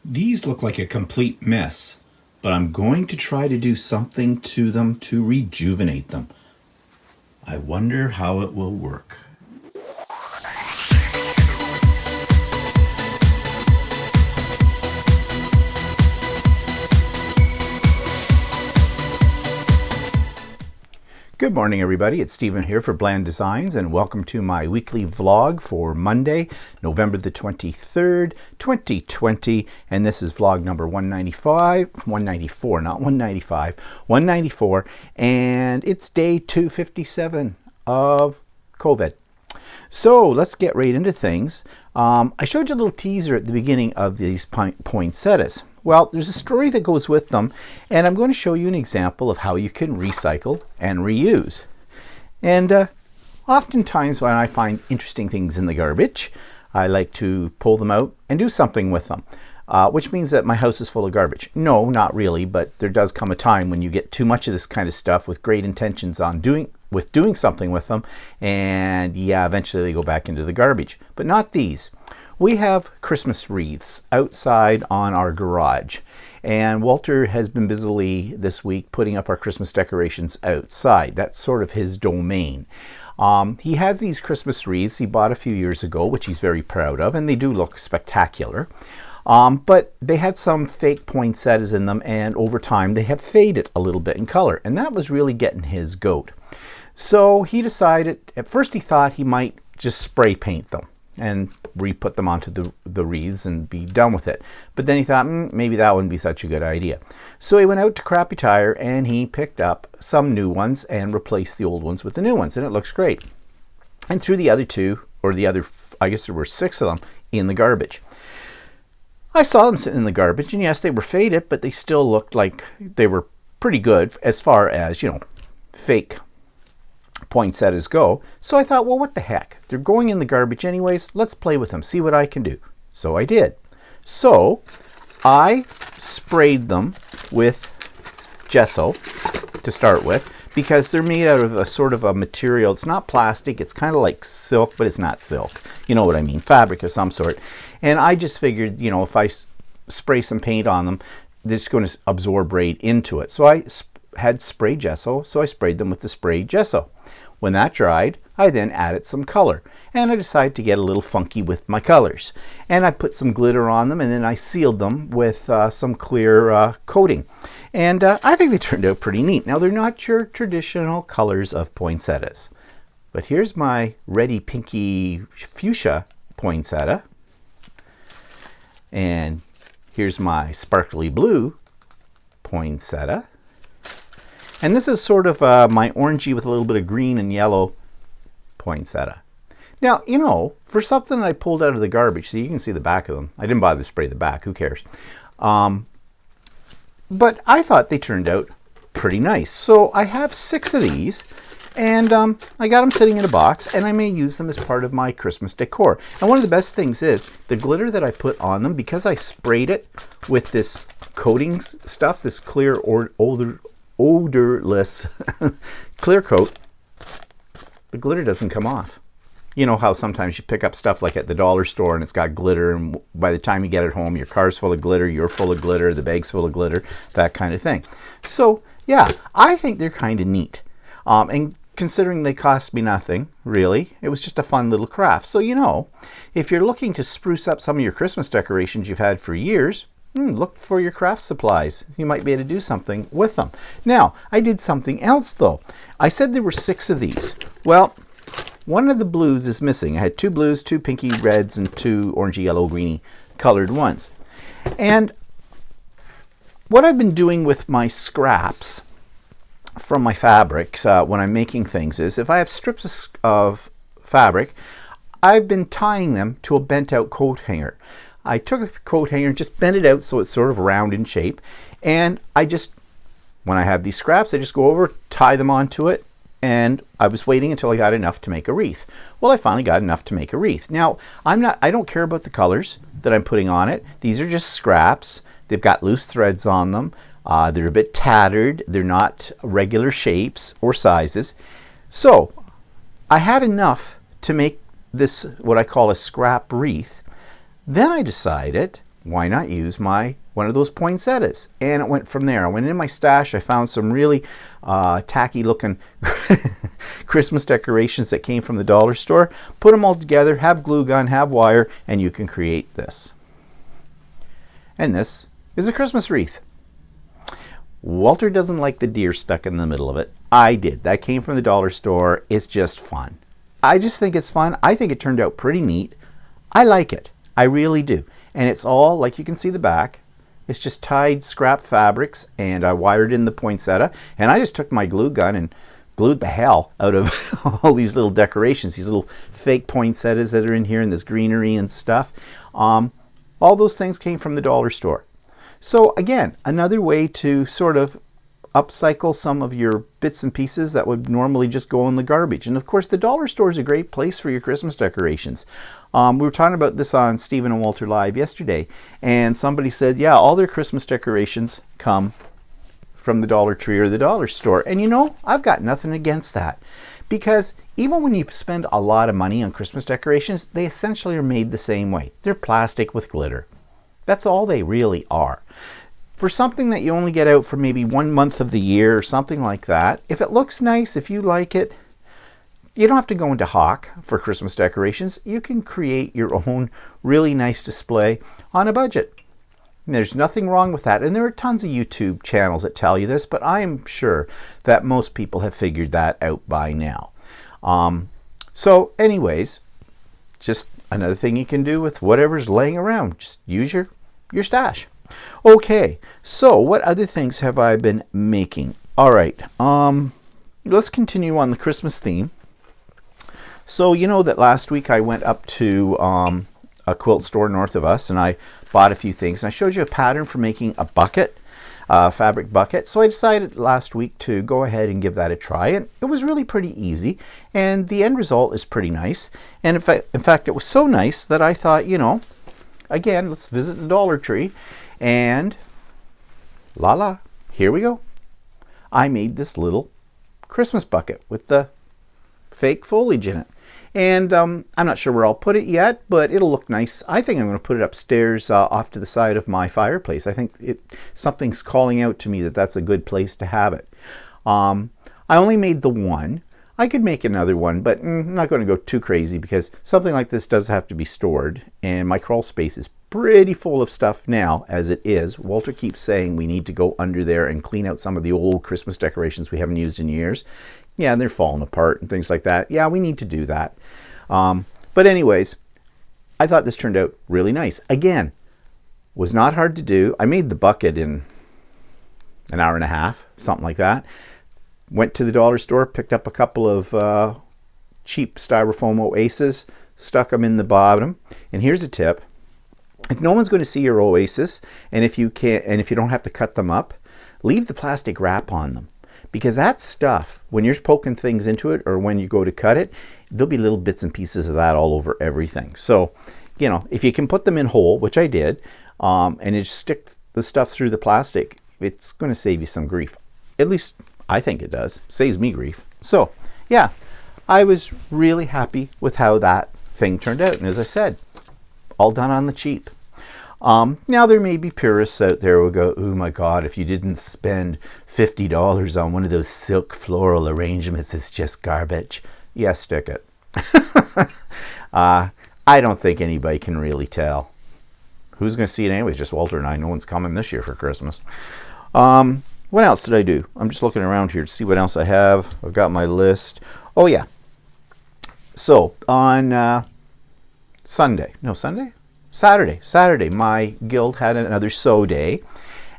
These look like a complete mess, but I'm going to try to do something to them to rejuvenate them. I wonder how it will work. Good morning, everybody. It's Stephen here for Bland Designs, and welcome to my weekly vlog for Monday, November the 23rd, 2020. And this is vlog number 194, not 195, 194. And it's day 257 of COVID. So let's get right into things. I showed you a little teaser at the beginning of these poinsettias. Well, there's a story that goes with them, and I'm going to show you an example of how you can recycle and reuse. And oftentimes when I find interesting things in the garbage, I like to pull them out and do something with them, which means that my house is full of garbage. No, not really, but there does come a time when you get too much of this kind of stuff with great intentions on doing something with them, and yeah, eventually they go back into the garbage. But not these. We have Christmas wreaths outside on our garage, and Walter has been busily this week putting up our Christmas decorations outside. That's sort of his domain. He has these Christmas wreaths he bought a few years ago, which he's very proud of, and they do look spectacular. But they had some fake poinsettias in them, and over time they have faded a little bit in color, and that was really getting his goat. So he decided, at first he thought he might just spray paint them and re-put them onto the wreaths and be done with it. But then he thought, maybe that wouldn't be such a good idea. So he went out to Crappy Tire and he picked up some new ones and replaced the old ones with the new ones, and it looks great. And threw the other two, or the other, I guess there were 6 of them, in the garbage. I saw them sitting in the garbage, and yes, they were faded, but they still looked like they were pretty good as far as, you know, fake poinsettias go. So I thought, well, what the heck? They're going in the garbage anyways. Let's play with them, see what I can do. So I did. So I sprayed them with gesso to start with, because they're made out of a sort of a material. It's not plastic. It's kind of like silk, but it's not silk. You know what I mean? Fabric of some sort. And I just figured, you know, if I spray some paint on them, they're just going to absorb right into it. So I had spray gesso, so I sprayed them with the spray gesso. When that dried, I then added some color, and I decided to get a little funky with my colors. And I put some glitter on them, and then I sealed them with some clear coating. And I think they turned out pretty neat. Now, they're not your traditional colors of poinsettias, but here's my reddy pinky fuchsia poinsettia, and here's my sparkly blue poinsettia. And this is sort of my orangey with a little bit of green and yellow poinsettia. Now, you know, for something I pulled out of the garbage, so you can see the back of them. I didn't bother to spray the back, who cares? But I thought they turned out pretty nice. So I have 6 of these, and I got them sitting in a box, and I may use them as part of my Christmas decor. And one of the best things is the glitter that I put on them, because I sprayed it with this coating stuff, this clear odorless clear coat, the glitter doesn't come off. You know how sometimes you pick up stuff like at the dollar store and it's got glitter, and by the time you get it home, your car's full of glitter, you're full of glitter, the bag's full of glitter, that kind of thing. So yeah, I think they're kind of neat. And considering they cost me nothing, really, it was just a fun little craft. So, you know, if you're looking to spruce up some of your Christmas decorations you've had for years, look for your craft supplies. You might be able to do something with them. Now, I did something else though. I said there were 6 of these. Well, one of the blues is missing. I had 2 blues, 2 pinky reds, and 2 orangey, yellow, greeny colored ones. And what I've been doing with my scraps from my fabrics when I'm making things is, if I have strips of fabric, I've been tying them to a bent out coat hanger. I took a coat hanger and just bent it out so it's sort of round in shape, and I just, when I have these scraps, I just go over, tie them onto it, and I was waiting until I got enough to make a wreath. Well, I finally got enough to make a wreath. Now, I don't care about the colors that I'm putting on it. These are just scraps. They've got loose threads on them. They're a bit tattered. They're not regular shapes or sizes. So I had enough to make this, what I call a scrap wreath. Then I decided why not use one of those poinsettias? And it went from there. I went in my stash. I found some really tacky looking Christmas decorations that came from the dollar store. Put them all together, have glue gun, have wire, and you can create this. And this is a Christmas wreath. Walter doesn't like the deer stuck in the middle of it. I did. That came from the dollar store. It's just fun. I just think it's fun. I think it turned out pretty neat. I like it. I really do. And it's all, like you can see the back, it's just tied scrap fabrics, and I wired in the poinsettia, and I just took my glue gun and glued the hell out of all these little decorations, these little fake poinsettias that are in here, and this greenery and stuff. All those things came from the dollar store. So again, another way to sort of upcycle some of your bits and pieces that would normally just go in the garbage. And of course, the dollar store is a great place for your Christmas decorations. We were talking about this on Stephen and Walter Live yesterday, and somebody said, yeah, all their Christmas decorations come from the Dollar Tree or the dollar store. And you know, I've got nothing against that, because even when you spend a lot of money on Christmas decorations, they essentially are made the same way. They're plastic with glitter. That's all they really are. For something that you only get out for maybe 1 month of the year or something like that, if it looks nice, if you like it, you don't have to go into hock for Christmas decorations. You can create your own really nice display on a budget. And there's nothing wrong with that. And there are tons of YouTube channels that tell you this, but I'm sure that most people have figured that out by now. So anyways, just another thing you can do with whatever's laying around. Just use your stash. Okay, so what other things have I been making? All right, let's continue on the Christmas theme. So you know that last week I went up to a quilt store north of us, and I bought a few things. And I showed you a pattern for making a bucket, fabric bucket. So I decided last week to go ahead and give that a try, and it was really pretty easy, and the end result is pretty nice. And in fact, it was so nice that I thought, you know, again, let's visit the Dollar Tree. And here we go. I made this little Christmas bucket with the fake foliage in it. And I'm not sure where I'll put it yet, but it'll look nice. I think I'm going to put it upstairs off to the side of my fireplace. I think something's calling out to me that that's a good place to have it. I only made the one. I could make another one, but I'm not going to go too crazy, because something like this does have to be stored, and my crawl space is pretty full of stuff now as it is. Walter keeps saying we need to go under there and clean out some of the old Christmas decorations we haven't used in years. Yeah, they're falling apart and things like that. Yeah, we need to do that. But anyways, I thought this turned out really nice. Again, was not hard to do. I made the bucket in an hour and a half, something like that. Went to the dollar store, picked up a couple of cheap styrofoam oases, stuck them in the bottom. And here's a tip: if no one's going to see your oasis, and if you don't have to cut them up, leave the plastic wrap on them, because that stuff, when you're poking things into it or when you go to cut it, there'll be little bits and pieces of that all over everything. So, you know, if you can put them in whole, which I did, and you just stick the stuff through the plastic, it's going to save you some grief. At least I think it does. Saves me grief. So yeah, I was really happy with how that thing turned out. And as I said, all done on the cheap. Now there may be purists out there who go, oh my God, if you didn't spend $50 on one of those silk floral arrangements, it's just garbage. Yeah, stick it. I don't think anybody can really tell. Who's going to see it anyways? Just Walter and I. No one's coming this year for Christmas. What else did I do? I'm just looking around here to see what else I have. I've got my list. Oh yeah. So on Saturday, my guild had another sew day,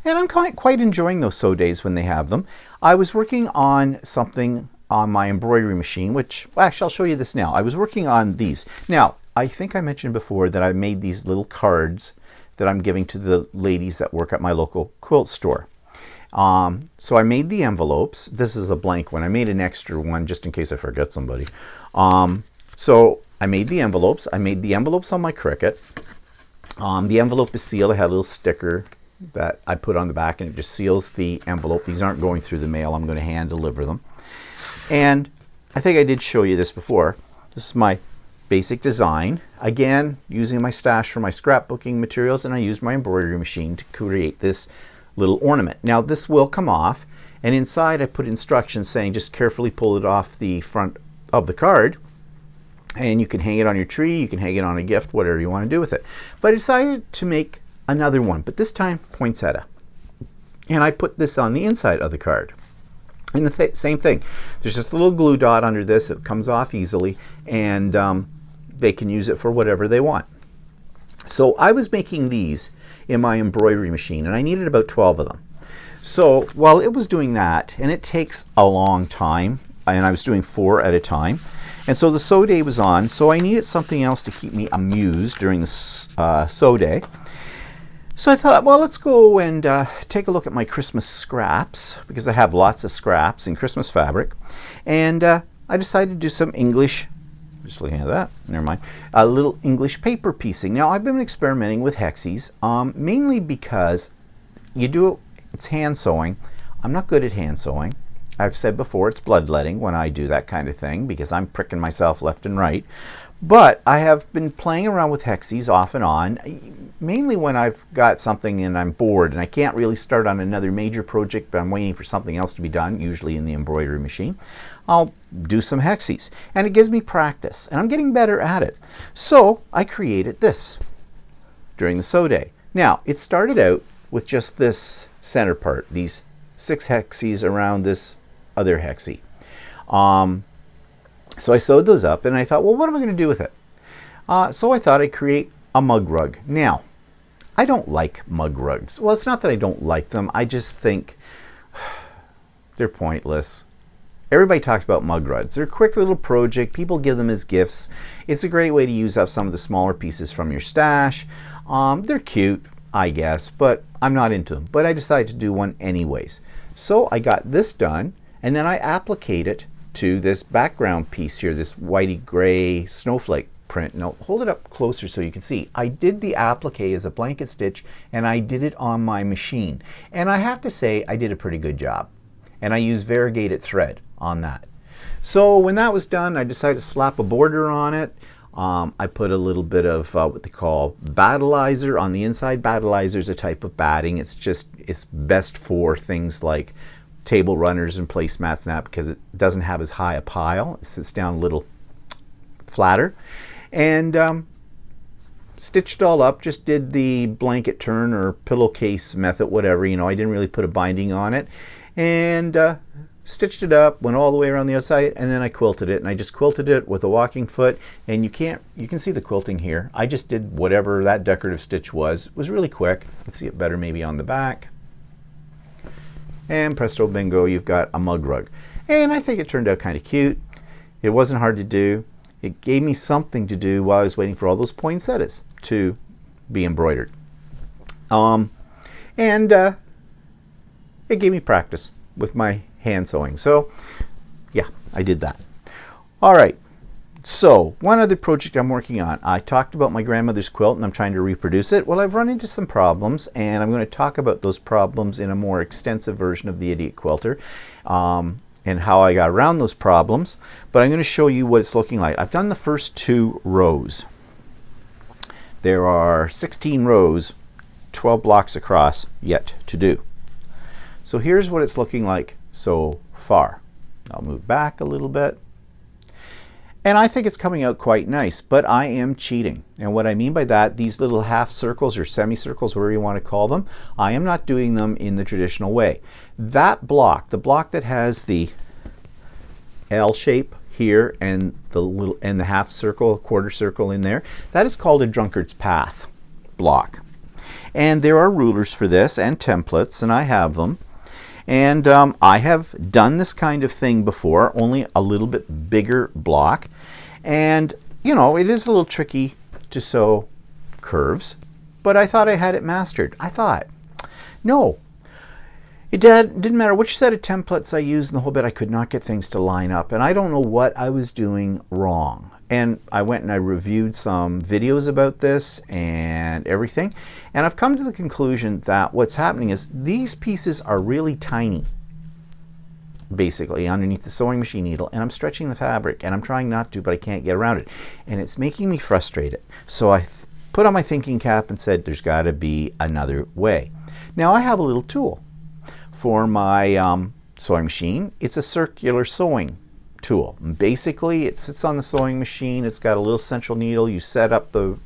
and I'm quite enjoying those sew days when they have them. I was working on something on my embroidery machine, which, well, actually I'll show you this now. I was working on these. Now, I think I mentioned before that I made these little cards that I'm giving to the ladies that work at my local quilt store. So I made the envelopes. This is a blank one. I made an extra one just in case I forget somebody. So I made the envelopes. I made the envelopes on my Cricut. The envelope is sealed. I had a little sticker that I put on the back, and it just seals the envelope. These aren't going through the mail. I'm going to hand deliver them. And I think I did show you this before. This is my basic design, again using my stash for my scrapbooking materials, and I used my embroidery machine to create this little ornament. Now this will come off, and inside I put instructions saying just carefully pull it off the front of the card, and you can hang it on your tree, you can hang it on a gift, whatever you want to do with it. But I decided to make another one, but this time poinsettia, and I put this on the inside of the card. And the same thing, there's just a little glue dot under this, it comes off easily, and they can use it for whatever they want. So I was making these in my embroidery machine, and I needed about 12 of them. So while it was doing that, and it takes a long time, and I was doing 4 at a time, and so the sew day was on, so I needed something else to keep me amused during the sew day. So I thought, well, let's go and take a look at my Christmas scraps, because I have lots of scraps in Christmas fabric. And I decided to do some English, just looking at that, never mind, a little English paper piecing. Now, I've been experimenting with hexes, mainly because it's hand sewing. I'm not good at hand sewing. I've said before it's bloodletting when I do that kind of thing, because I'm pricking myself left and right. But I have been playing around with hexes off and on, mainly when I've got something and I'm bored and I can't really start on another major project, but I'm waiting for something else to be done, usually in the embroidery machine. I'll do some hexes, and it gives me practice, and I'm getting better at it. So I created this during the sew day. Now, it started out with just this center part, these 6 hexes around this other hexie. So I sewed those up, and I thought, well, what am I going to do with it? So I thought I'd create a mug rug. Now, I don't like mug rugs. Well, it's not that I don't like them. I just think they're pointless. Everybody talks about mug rugs. They're a quick little project. People give them as gifts. It's a great way to use up some of the smaller pieces from your stash. They're cute, I guess, but I'm not into them. But I decided to do one anyways. So I got this done, and then I appliqued it to this background piece here, this whitey gray snowflake print. Now hold it up closer so you can see. I did the applique as a blanket stitch, and I did it on my machine. And I have to say I did a pretty good job. And I used variegated thread on that. So when that was done, I decided to slap a border on it. I put a little bit of what they call battleizer on the inside. Battleizer is a type of batting. It's best for things like table runners and placemats and that, because it doesn't have as high a pile. It sits down a little flatter. And stitched it all up, just did the blanket turn or pillowcase method, whatever, you know, I didn't really put a binding on it. And stitched it up, went all the way around the outside, and then I quilted it, and I just quilted it with a walking foot. And you can see the quilting here. I just did whatever that decorative stitch was. It was really quick. Let's see it better maybe on the back. And presto bingo, you've got a mug rug. And I think it turned out kind of cute. It wasn't hard to do. It gave me something to do while I was waiting for all those poinsettias to be embroidered. It gave me practice with my hand sewing. So yeah, I did that. All right. So one other project I'm working on. I talked about my grandmother's quilt, and I'm trying to reproduce it. Well, I've run into some problems, and I'm going to talk about those problems in a more extensive version of the Idiot Quilter, and how I got around those problems. But I'm going to show you what it's looking like. I've done the first 2 rows. There are 16 rows, 12 blocks across, yet to do. So here's what it's looking like so far. I'll move back a little bit. And I think it's coming out quite nice, but I am cheating. And what I mean by that, these little half circles or semicircles, whatever you want to call them, I am not doing them in the traditional way. That block, the block that has the L shape here and the half circle, quarter circle in there, that is called a drunkard's path block. And there are rulers for this and templates, and I have them. And I have done this kind of thing before, only a little bit bigger block. And, you know, it is a little tricky to sew curves, but I thought I had it mastered. I thought, no, it didn't matter which set of templates I used in the whole bit, I could not get things to line up. And I don't know what I was doing wrong. And I went and I reviewed some videos about this and everything. And I've come to the conclusion that what's happening is these pieces are really tiny. basically underneath the sewing machine needle, and I'm stretching the fabric, and I'm trying not to, but I can't get around it, and it's making me frustrated. So I put on my thinking cap and said, there's got to be another way. Now I have a little tool for my sewing machine. It's a circular sewing tool. And basically, it sits on the sewing machine. It's got a little central needle. You set up the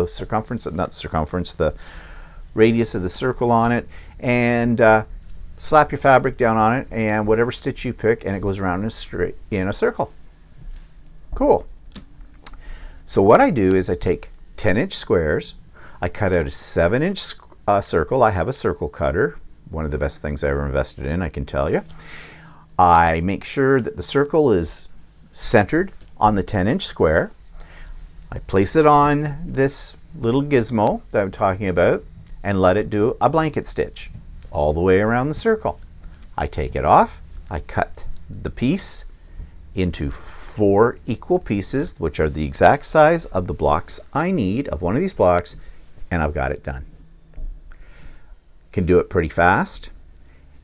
circumference, not circumference, the radius of the circle on it, and slap your fabric down on it, and whatever stitch you pick, and it goes around in a circle. Cool. So what I do is I take 10-inch squares. I cut out a 7-inch circle. I have a circle cutter, one of the best things I ever invested in, I can tell you. I make sure that the circle is centered on the 10-inch square. I place it on this little gizmo that I'm talking about and let it do a blanket stitch all the way around the circle. I take it off. I cut the piece into 4 equal pieces, which are the exact size of the blocks I need, of one of these blocks, and I've got it done. Can do it pretty fast,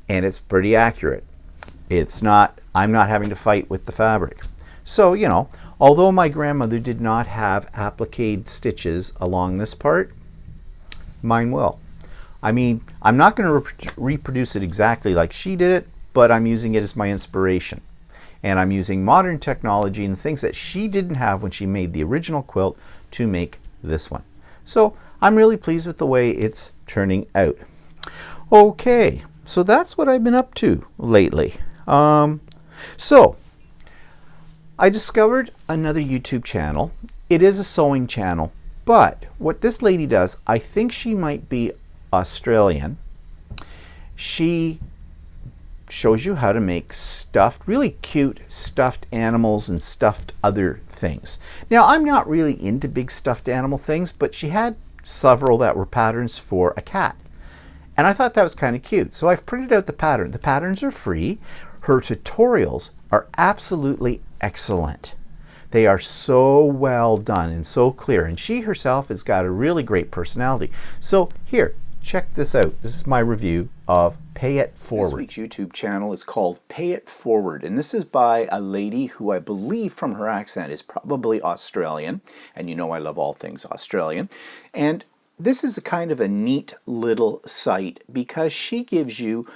and it's pretty accurate. I'm not having to fight with the fabric. So, you know, although my grandmother did not have applique stitches along this part, mine will. I mean, I'm not going to reproduce it exactly like she did it, but I'm using it as my inspiration. And I'm using modern technology and things that she didn't have when she made the original quilt to make this one. So I'm really pleased with the way it's turning out. Okay, so that's what I've been up to lately. So I discovered another YouTube channel. It is a sewing channel, but what this lady does, I think she might be Australian. She shows you how to make stuffed, really cute stuffed animals and stuffed other things. Now, I'm not really into big stuffed animal things, but she had several that were patterns for a cat. And I thought that was kind of cute. So I've printed out the pattern. The patterns are free. Her tutorials are absolutely excellent. They are so well done and so clear. And she herself has got a really great personality. So here, check this out. This is my review of Pay It Forward. This week's YouTube channel is called Pay It Forward, and this is by a lady who I believe from her accent is probably Australian, and you know I love all things Australian. And this is a kind of a neat little site because she gives you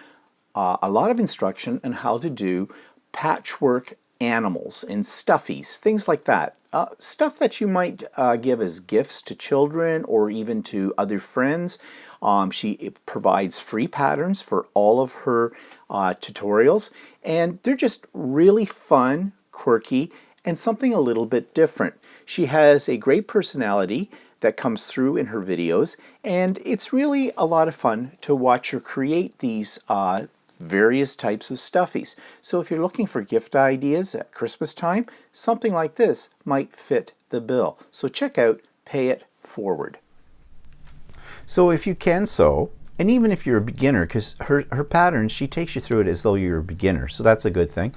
a lot of instruction on how to do patchwork animals and stuffies, things like that. Stuff that you might give as gifts to children or even to other friends. She provides free patterns for all of her tutorials, and they're just really fun, quirky, and something a little bit different. She has a great personality that comes through in her videos, and it's really a lot of fun to watch her create these various types of stuffies. So if you're looking for gift ideas at Christmas time, something like this might fit the bill. So check out Pay It Forward. So if you can sew, and even if you're a beginner, because her patterns, she takes you through it as though you're a beginner, so that's a good thing.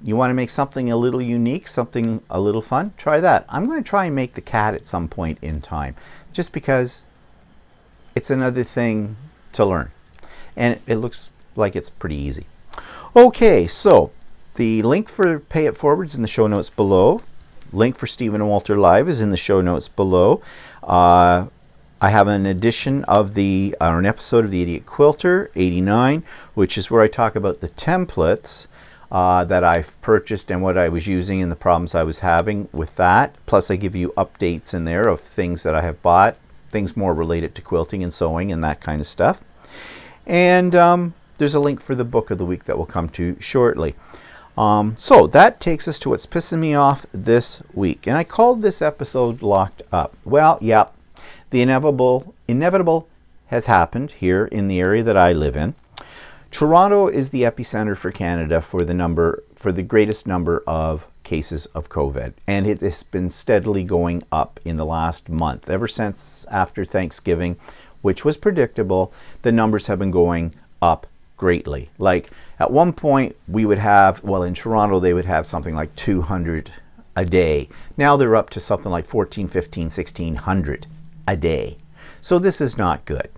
You want to make something a little unique, something a little fun, try that. I'm going to try and make the cat at some point in time, just because it's another thing to learn. And it looks like it's pretty easy. Okay, so the link for Pay It Forward is in the show notes below. Link for Stephen and Walter Live is in the show notes below. I have an edition of an episode of the Idiot Quilter 89, which is where I talk about the templates that I've purchased and what I was using and the problems I was having with that. Plus I give you updates in there of things that I have bought, things more related to quilting and sewing and that kind of stuff. And there's a link for the book of the week that we'll come to shortly. So that takes us to what's pissing me off this week. And I called this episode Locked Up. Well, yeah, the inevitable has happened here in the area that I live in. Toronto is the epicenter for Canada for the greatest number of cases of COVID, and it has been steadily going up in the last month. Ever since after Thanksgiving, which was predictable, the numbers have been going up greatly. Like at one point we would have, well, in Toronto they would have something like 200 a day. Now they're up to something like 14, 15, 1600 a day. So this is not good.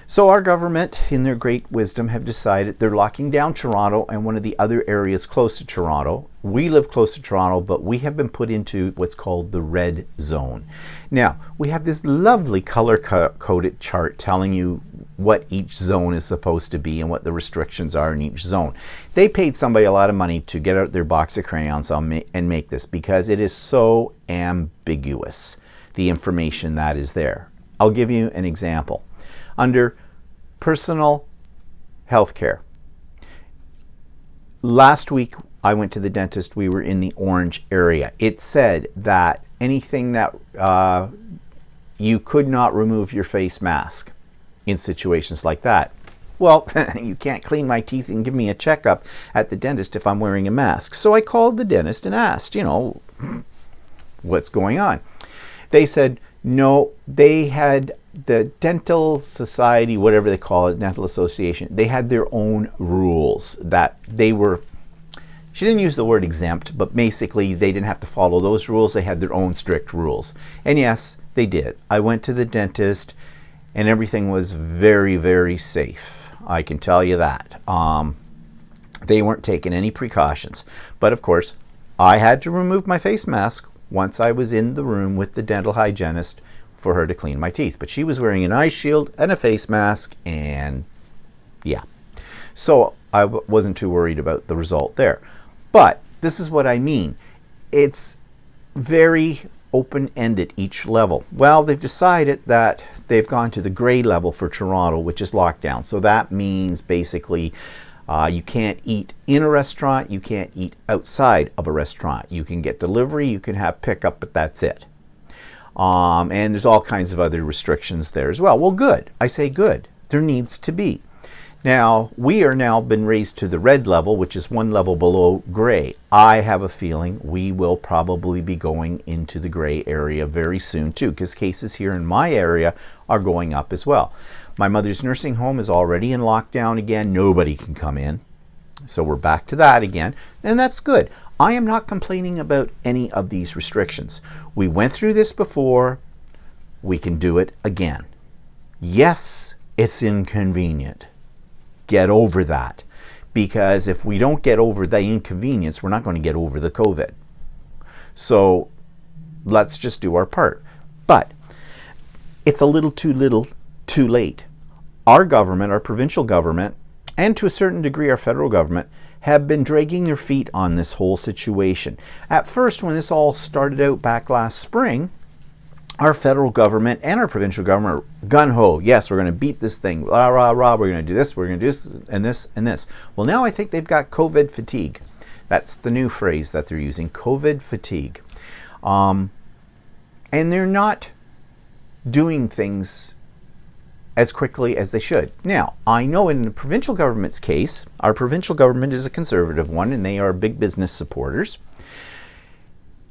So our government, in their great wisdom, have decided they're locking down Toronto and one of the other areas close to Toronto. We live close to Toronto, but we have been put into what's called the red zone. Now, we have this lovely color-coded chart telling you what each zone is supposed to be and what the restrictions are in each zone. They paid somebody a lot of money to get out their box of crayons and make this because it is so ambiguous, the information that is there. I'll give you an example. Under personal health care, last week I went to the dentist. We were in the orange area. It said that anything that you could not remove your face mask in situations like that. Well, you can't clean my teeth and give me a checkup at the dentist if I'm wearing a mask. So I called the dentist and asked, what's going on? They said, no, they had the dental society, whatever they call it, dental association, they had their own rules that they were, she didn't use the word exempt, but basically they didn't have to follow those rules. They had their own strict rules. And yes, they did. I went to the dentist and everything was very, very safe. I can tell you that. They weren't taking any precautions. But of course, I had to remove my face mask once I was in the room with the dental hygienist for her to clean my teeth. But she was wearing an eye shield and a face mask, and yeah. So I wasn't too worried about the result there. But this is what I mean. It's very open-ended, each level. Well, they've decided that they've gone to the gray level for Toronto, which is lockdown. So that means basically you can't eat in a restaurant, you can't eat outside of a restaurant. You can get delivery, you can have pickup, but that's it. And there's all kinds of other restrictions there as well. Well, good. I say good. There needs to be. Now, we are now been raised to the red level, which is one level below gray. I have a feeling we will probably be going into the gray area very soon too, because cases here in my area are going up as well. My mother's nursing home is already in lockdown again. Nobody can come in. So we're back to that again, and that's good. I am not complaining about any of these restrictions. We went through this before. We can do it again. Yes, it's inconvenient. Get over that. Because if we don't get over the inconvenience, we're not going to get over the COVID. So let's just do our part. But it's a little too late. Our government, our provincial government, and to a certain degree our federal government, have been dragging their feet on this whole situation. At first, when this all started out back last spring, our federal government and our provincial government are gun-ho. Yes, we're going to beat this thing. Rah, rah, rah. We're going to do this. We're going to do this and this and this. Well, now I think they've got COVID fatigue. That's the new phrase that they're using, COVID fatigue. And they're not doing things as quickly as they should. Now, I know in the provincial government's case, our provincial government is a conservative one, and they are big business supporters.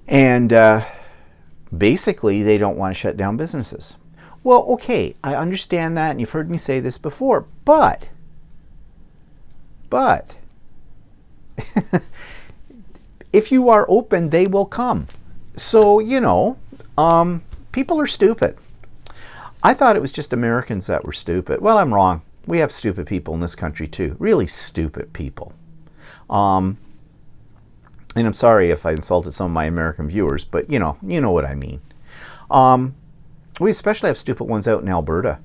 And basically, they don't want to shut down businesses. Well, okay, I understand that, and you've heard me say this before, but if you are open, they will come. So, people are stupid. I thought it was just Americans that were stupid. Well, I'm wrong. We have stupid people in this country too. Really stupid people. And I'm sorry if I insulted some of my American viewers, but you know what I mean. We especially have stupid ones out in Alberta.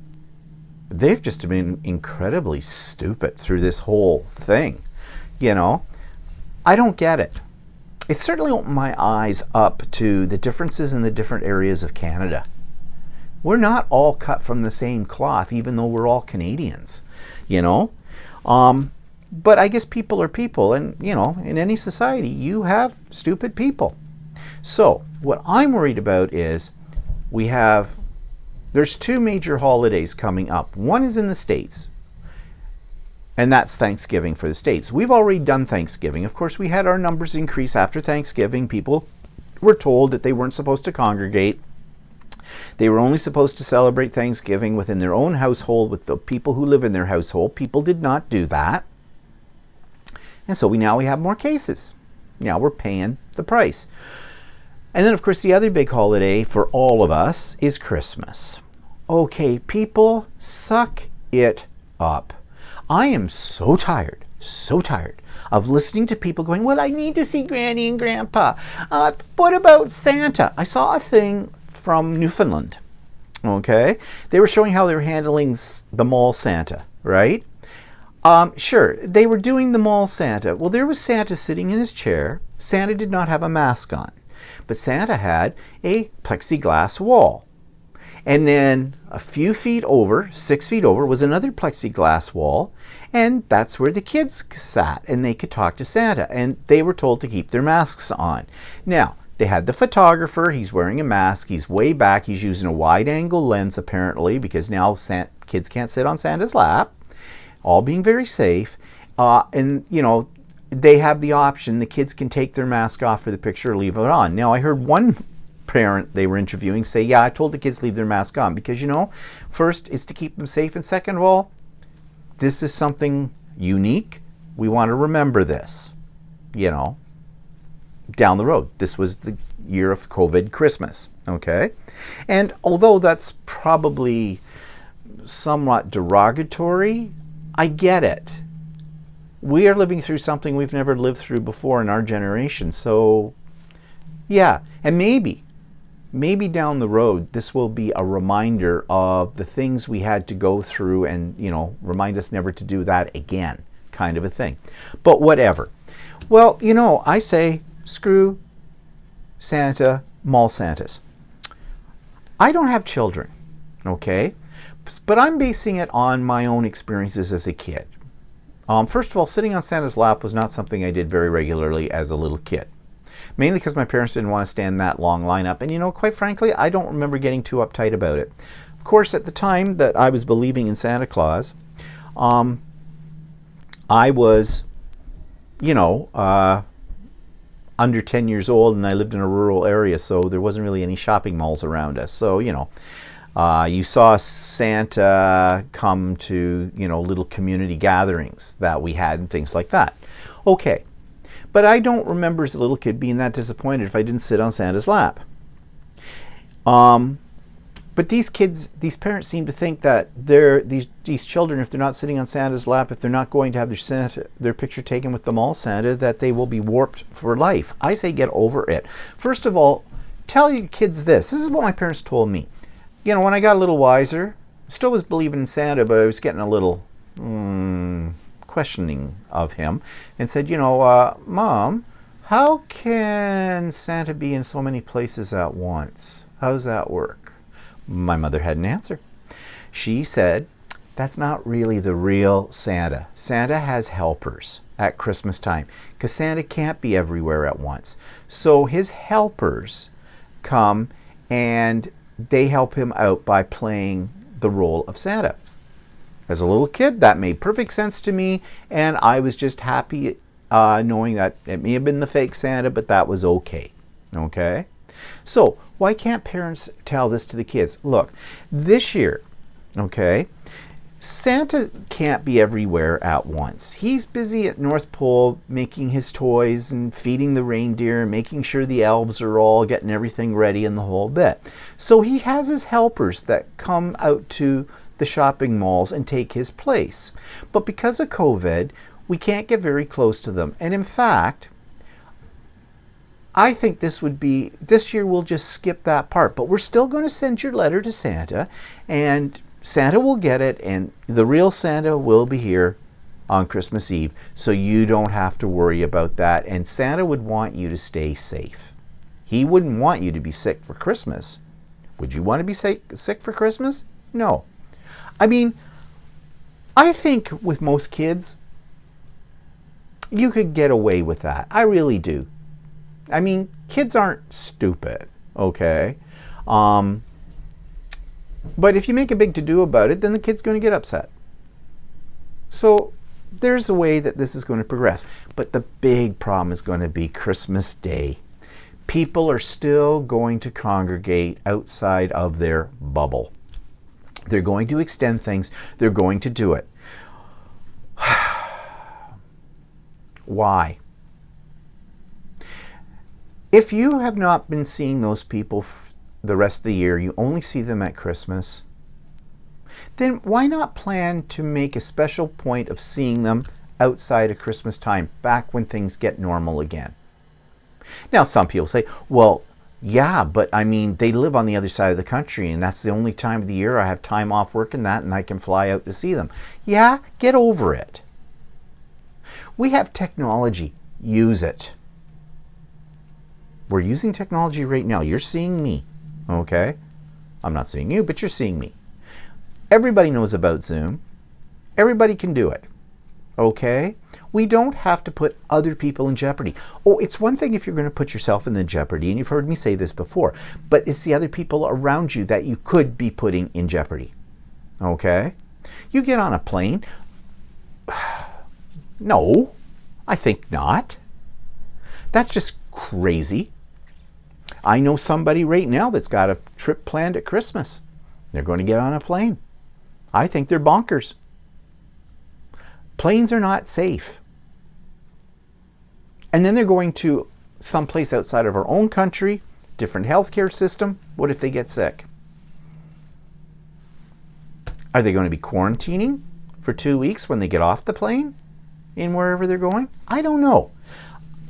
They've just been incredibly stupid through this whole thing. I don't get it. It certainly opened my eyes up to the differences in the different areas of Canada. We're not all cut from the same cloth, even though we're all Canadians, But I guess people are people, and, in any society, you have stupid people. So what I'm worried about is there's two major holidays coming up. One is in the States, and that's Thanksgiving for the States. We've already done Thanksgiving. Of course, we had our numbers increase after Thanksgiving. People were told that they weren't supposed to congregate. They were only supposed to celebrate Thanksgiving within their own household with the people who live in their household. People did not do that. And so now we have more cases. Now we're paying the price. And then, of course, the other big holiday for all of us is Christmas. Okay, people, suck it up. I am so tired of listening to people going, well, I need to see Granny and Grandpa. What about Santa? I saw a thing from Newfoundland, okay? They were showing how they were handling the mall Santa, right? Sure, they were doing the mall Santa. Well, there was Santa sitting in his chair. Santa did not have a mask on, but Santa had a plexiglass wall. And then a few feet over, 6 feet over, was another plexiglass wall, and that's where the kids sat, and they could talk to Santa, and they were told to keep their masks on. Now, they had the photographer. He's wearing a mask. He's way back. He's using a wide-angle lens, apparently, because now kids can't sit on Santa's lap, all being very safe. And, you know, they have the option. The kids can take their mask off for the picture or leave it on. Now, I heard one parent they were interviewing say, yeah, I told the kids to leave their mask on because, you know, first, it's to keep them safe, and second of all, this is something unique. We want to remember this, you know, down the road. This was the year of COVID Christmas, okay? And although that's probably somewhat derogatory, I get it. We are living through something we've never lived through before in our generation, so yeah, and maybe down the road, this will be a reminder of the things we had to go through and, you know, remind us never to do that again, kind of a thing. But whatever. Well, you know, I say, screw Santa, mall Santas. I don't have children, okay? But I'm basing it on my own experiences as a kid. First of all, sitting on Santa's lap was not something I did very regularly as a little kid. Mainly because my parents didn't want to stand that long lineup. And, you know, quite frankly, I don't remember getting too uptight about it. Of course, at the time that I was believing in Santa Claus, I was, you know, under 10 years old, and I lived in a rural area, so there wasn't really any shopping malls around us. So, you know, you saw Santa come to, you know, little community gatherings that we had and things like that. Okay. But I don't remember as a little kid being that disappointed if I didn't sit on Santa's lap. But these parents seem to think that these children, if they're not sitting on Santa's lap, if they're not going to have their picture taken with the mall Santa, that they will be warped for life. I say get over it. First of all, tell your kids this. This is what my parents told me. You know, when I got a little wiser, I still was believing in Santa, but I was getting a little questioning of him, and said, you know, Mom, how can Santa be in so many places at once? How does that work? My mother had an answer. She said, that's not really the real Santa. Santa has helpers at Christmas time because Santa can't be everywhere at once. So his helpers come and they help him out by playing the role of Santa. As a little kid, that made perfect sense to me, and I was just happy knowing that it may have been the fake Santa, but that was okay. Okay? So, why can't parents tell this to the kids? Look, this year, okay, Santa can't be everywhere at once. He's busy at North Pole making his toys and feeding the reindeer and making sure the elves are all getting everything ready and the whole bit. So he has his helpers that come out to the shopping malls and take his place. But because of COVID, we can't get very close to them. And in fact, I think this year we'll just skip that part. But we're still going to send your letter to Santa, and Santa will get it, and the real Santa will be here on Christmas Eve, so you don't have to worry about that. And Santa would want you to stay safe. He wouldn't want you to be sick for Christmas. Would you want to be sick for Christmas? No. I mean, I think with most kids, you could get away with that. I really do. I mean, kids aren't stupid, okay? But if you make a big to-do about it, then the kid's going to get upset. So there's a way that this is going to progress. But the big problem is going to be Christmas Day. People are still going to congregate outside of their bubble. They're going to extend things. They're going to do it. Why? If you have not been seeing those people the rest of the year, you only see them at Christmas, then why not plan to make a special point of seeing them outside of Christmas time, back when things get normal again? Now, some people say, well, yeah, but I mean, they live on the other side of the country, and that's the only time of the year I have time off work and that, and I can fly out to see them. Yeah, get over it. We have technology. Use it. We're using technology right now. You're seeing me, okay? I'm not seeing you, but you're seeing me. Everybody knows about Zoom. Everybody can do it, okay? We don't have to put other people in jeopardy. Oh, it's one thing if you're going to put yourself in the jeopardy, and you've heard me say this before, but it's the other people around you that you could be putting in jeopardy, okay? You get on a plane. No, I think not. That's just crazy. I know somebody right now that's got a trip planned at Christmas. They're going to get on a plane. I think they're bonkers. Planes are not safe. And then they're going to someplace outside of our own country, different healthcare system. What if they get sick? Are they going to be quarantining for 2 weeks when they get off the plane in wherever they're going? I don't know.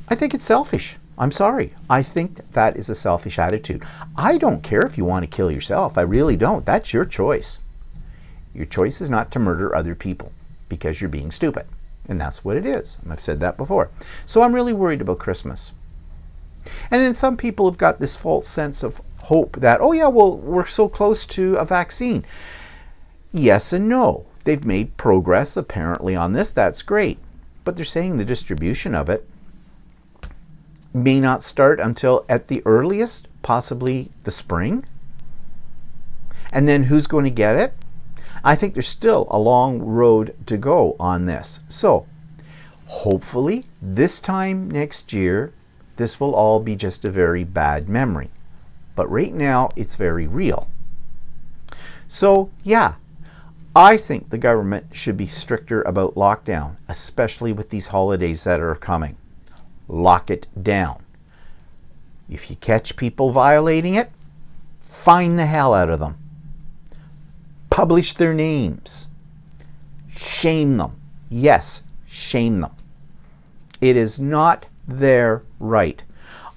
I think it's selfish. I'm sorry. I think that is a selfish attitude. I don't care if you want to kill yourself. I really don't. That's your choice. Your choice is not to murder other people because you're being stupid. And that's what it is. And I've said that before. So I'm really worried about Christmas. And then some people have got this false sense of hope that, oh yeah, well, we're so close to a vaccine. Yes and no. They've made progress apparently on this. That's great. But they're saying the distribution of it may not start until at the earliest, possibly the spring. And then who's going to get it? I think there's still a long road to go on this. So hopefully this time next year, this will all be just a very bad memory. But right now it's very real. So yeah, I think the government should be stricter about lockdown, especially with these holidays that are coming. Lock it down. If you catch people violating it, fine the hell out of them. Publish their names. Shame them. Yes, shame them. It is not their right.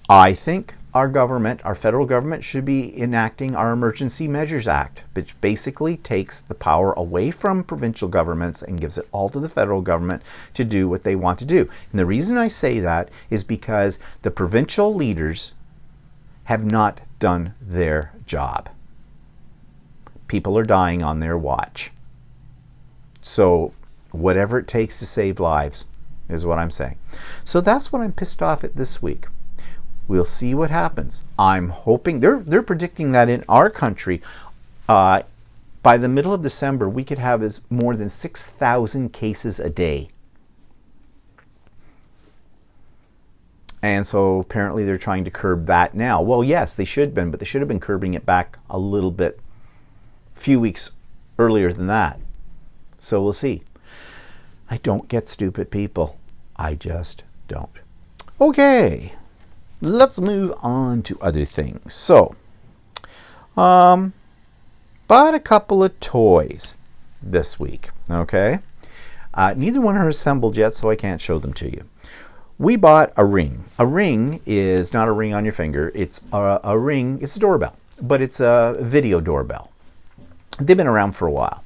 I think our government, our federal government, should be enacting our Emergency Measures Act, which basically takes the power away from provincial governments and gives it all to the federal government to do what they want to do. And the reason I say that is because the provincial leaders have not done their job. People are dying on their watch. So whatever it takes to save lives is what I'm saying. So that's what I'm pissed off at this week. We'll see what happens. I'm hoping, they're predicting that in our country, by the middle of December, we could have more than 6,000 cases a day. And so apparently they're trying to curb that now. Well, yes, they should have been, but they should have been curbing it back a little bit, a few weeks earlier than that. So we'll see. I don't get stupid people. I just don't. Okay. Let's move on to other things. So, bought a couple of toys this week, okay? Neither one are assembled yet, so I can't show them to you. We bought a ring. A ring is not a ring on your finger. It's a ring, it's a doorbell, but it's a video doorbell. They've been around for a while.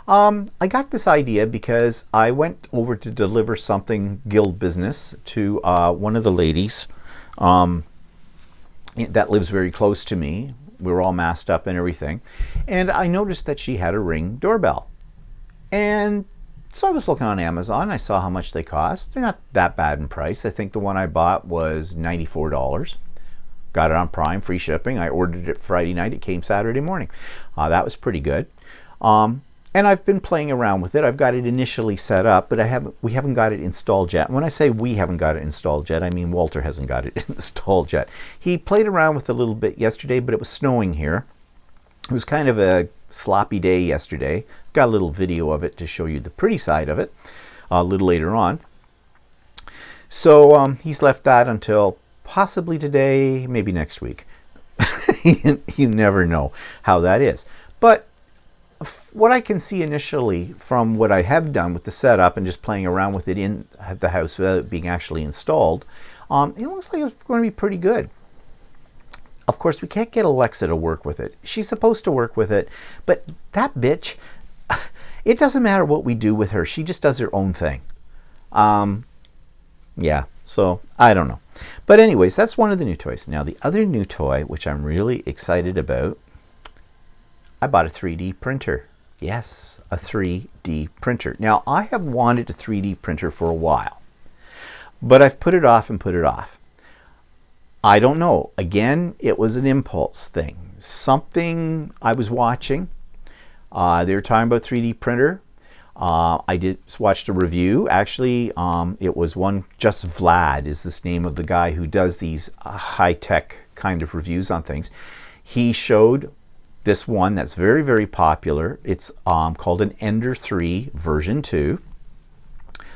I got this idea because I went over to deliver something guild business to one of the ladies that lives very close to me. We were all masked up and everything. And I noticed that she had a Ring doorbell. And so I was looking on Amazon. I saw how much they cost. They're not that bad in price. I think the one I bought was $94. Got it on Prime, free shipping. I ordered it Friday night. It came Saturday morning. That was pretty good. And I've been playing around with it. I've got it initially set up, but we haven't got it installed yet. And when I say we haven't got it installed yet, I mean Walter hasn't got it installed yet. He played around with it a little bit yesterday, but it was snowing here. It was kind of a sloppy day yesterday. Got a little video of it to show you the pretty side of it a little later on. So he's left that until possibly today, maybe next week. You never know how that is. But what I can see initially from what I have done with the setup and just playing around with it in the house without it being actually installed, it looks like it's going to be pretty good. Of course, we can't get Alexa to work with it. She's supposed to work with it, but that bitch, it doesn't matter what we do with her. She just does her own thing. Yeah, so I don't know. But anyways, that's one of the new toys. Now, the other new toy, which I'm really excited about, I bought a 3D printer. Yes, a 3D printer. Now, I have wanted a 3D printer for a while, but I've put it off and put it off. I don't know. Again, it was an impulse thing. Something I was watching. They were talking about 3D printer. I watched a review. Actually, it was one, Just Vlad is this name of the guy who does these high-tech kind of reviews on things. He showed this one that's very, very popular. It's called an Ender 3 version 2.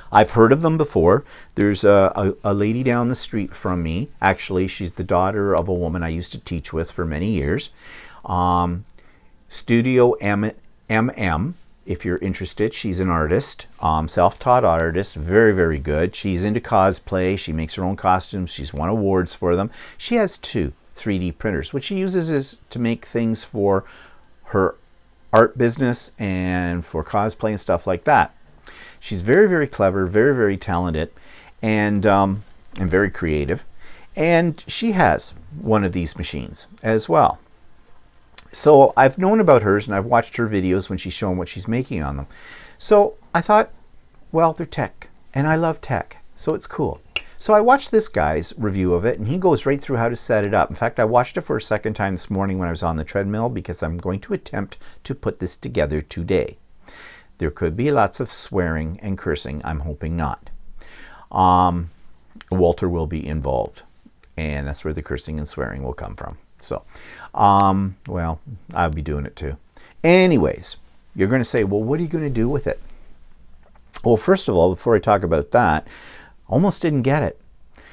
I've heard of them before. There's a lady down the street from me. Actually, she's the daughter of a woman I used to teach with for many years. Studio MM, if you're interested. She's an artist, self-taught artist, very, very good. She's into cosplay. She makes her own costumes. She's won awards for them. She has 2 3D printers. What she uses is to make things for her art business and for cosplay and stuff like that. She's very, very clever, very, very talented, and very creative. And she has one of these machines as well. So I've known about hers and I've watched her videos when she's showing what she's making on them. So I thought, well, they're tech, and I love tech, so it's cool. So I watched this guy's review of it, and he goes right through how to set it up. In fact, I watched it for a second time this morning when I was on the treadmill because I'm going to attempt to put this together today. There could be lots of swearing and cursing. I'm hoping not. Walter will be involved, and that's where the cursing and swearing will come from. So, well, I'll be doing it too. Anyways, you're going to say, well, what are you going to do with it? Well, first of all, before I talk about that, almost didn't get it.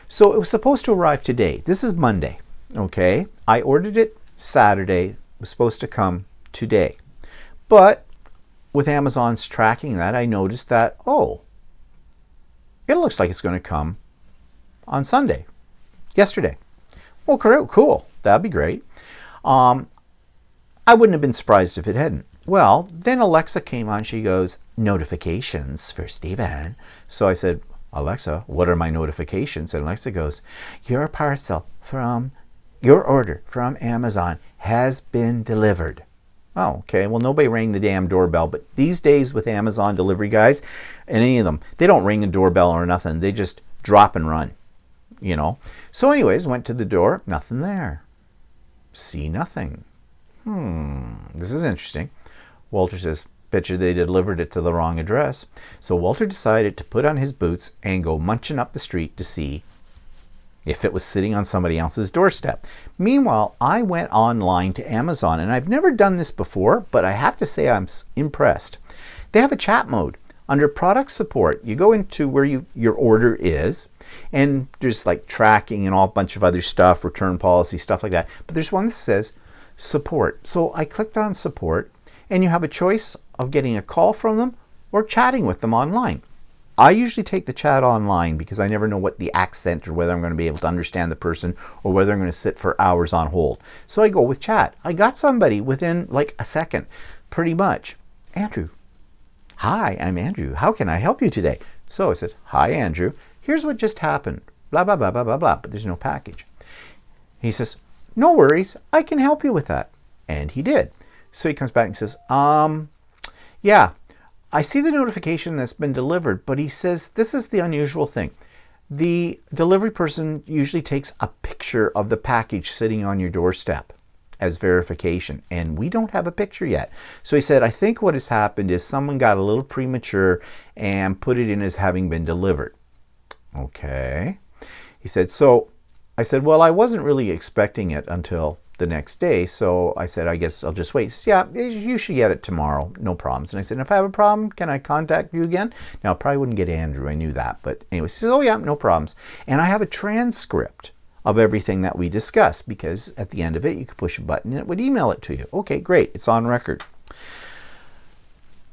So it was supposed to arrive today. This is Monday, okay? I ordered it Saturday. It was supposed to come today. But with Amazon's tracking that, I noticed that, oh, it looks like it's going to come on Sunday, yesterday. Well, cool. That'd be great. I wouldn't have been surprised if it hadn't. Well, then Alexa came on. She goes, notifications for Stephen. So I said, Alexa, what are my notifications? And Alexa goes, your parcel from your order from Amazon has been delivered. Oh, okay. Well, nobody rang the damn doorbell. But these days with Amazon delivery guys, and any of them, they don't ring a doorbell or nothing. They just drop and run, you know. So anyways, went to the door. Nothing there. See nothing. This is interesting. Walter says, bet you they delivered it to the wrong address. So Walter decided to put on his boots and go munching up the street to see if it was sitting on somebody else's doorstep. Meanwhile, I went online to Amazon, and I've never done this before, but I have to say I'm impressed. They have a chat mode. Under product support, you go into where your order is, and there's like tracking and all a bunch of other stuff, return policy, stuff like that. But there's one that says support. So I clicked on support, and you have a choice of getting a call from them or chatting with them online. I usually take the chat online because I never know what the accent or whether I'm going to be able to understand the person or whether I'm going to sit for hours on hold. So I go with chat. I got somebody within like a second, pretty much. Andrew. Hi, I'm Andrew. How can I help you today? So I said, hi, Andrew. Here's what just happened. Blah, blah, blah, blah, blah, blah. But there's no package. He says, no worries. I can help you with that. And he did. So he comes back and says, yeah, I see the notification that's been delivered, but he says this is the unusual thing. The delivery person usually takes a picture of the package sitting on your doorstep as verification, and we don't have a picture yet. So he said, I think what has happened is someone got a little premature and put it in as having been delivered. Okay. He said, so I said, well, I wasn't really expecting it until the next day, so I said, I guess I'll just wait. Said, yeah, you should get it tomorrow, no problems. And I said, if I have a problem, can I contact you again? Now, I probably wouldn't get Andrew, I knew that, but anyway, he says, oh yeah, no problems. And I have a transcript of everything that we discussed, because at the end of it, you could push a button and it would email it to you. Okay, great, it's on record.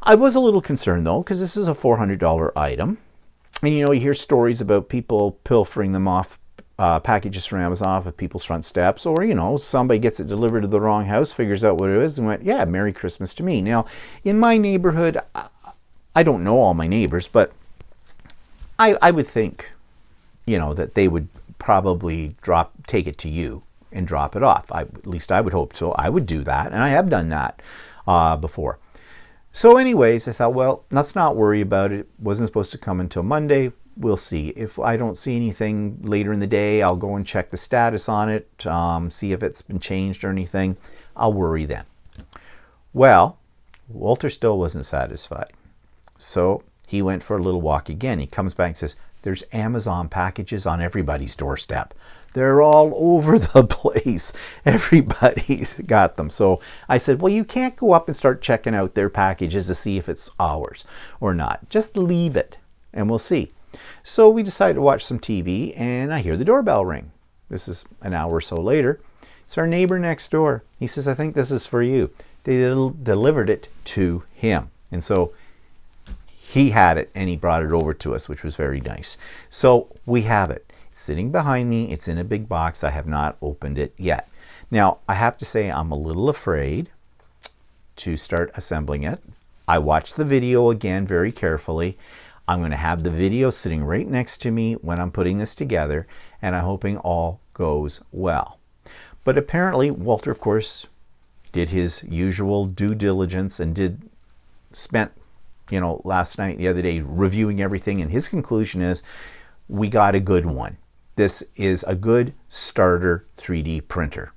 I was a little concerned though, because this is a $400 item. And you know, you hear stories about people pilfering them off packages from Amazon off of people's front steps, or you know, somebody gets it delivered to the wrong house, figures out what it is, and went, yeah, Merry Christmas to me. Now, in my neighborhood, I don't know all my neighbors, but I would think, you know, that they would probably take it to you and drop it off. At least I would hope so. I would do that, and I have done that before. So anyways, I thought, well, let's not worry about it. It wasn't supposed to come until Monday. We'll see. If I don't see anything later in the day, I'll go and check the status on it, see if it's been changed or anything. I'll worry then. Well, Walter still wasn't satisfied. So he went for a little walk again. He comes back and says, there's Amazon packages on everybody's doorstep. They're all over the place. Everybody's got them. So I said, well, you can't go up and start checking out their packages to see if it's ours or not. Just leave it and we'll see. So we decided to watch some TV, and I hear the doorbell ring. This is an hour or so later. It's our neighbor next door. He says, I think this is for you. They delivered it to him. And so he had it and he brought it over to us, which was very nice. So we have it. It's sitting behind me. It's in a big box. I have not opened it yet. Now, I have to say I'm a little afraid to start assembling it. I watched the video again very carefully. I'm going to have the video sitting right next to me when I'm putting this together, and I'm hoping all goes well. But apparently, Walter, of course, did his usual due diligence and spent, you know, last night, the other day, reviewing everything, and his conclusion is, we got a good one. This is a good starter 3D printer.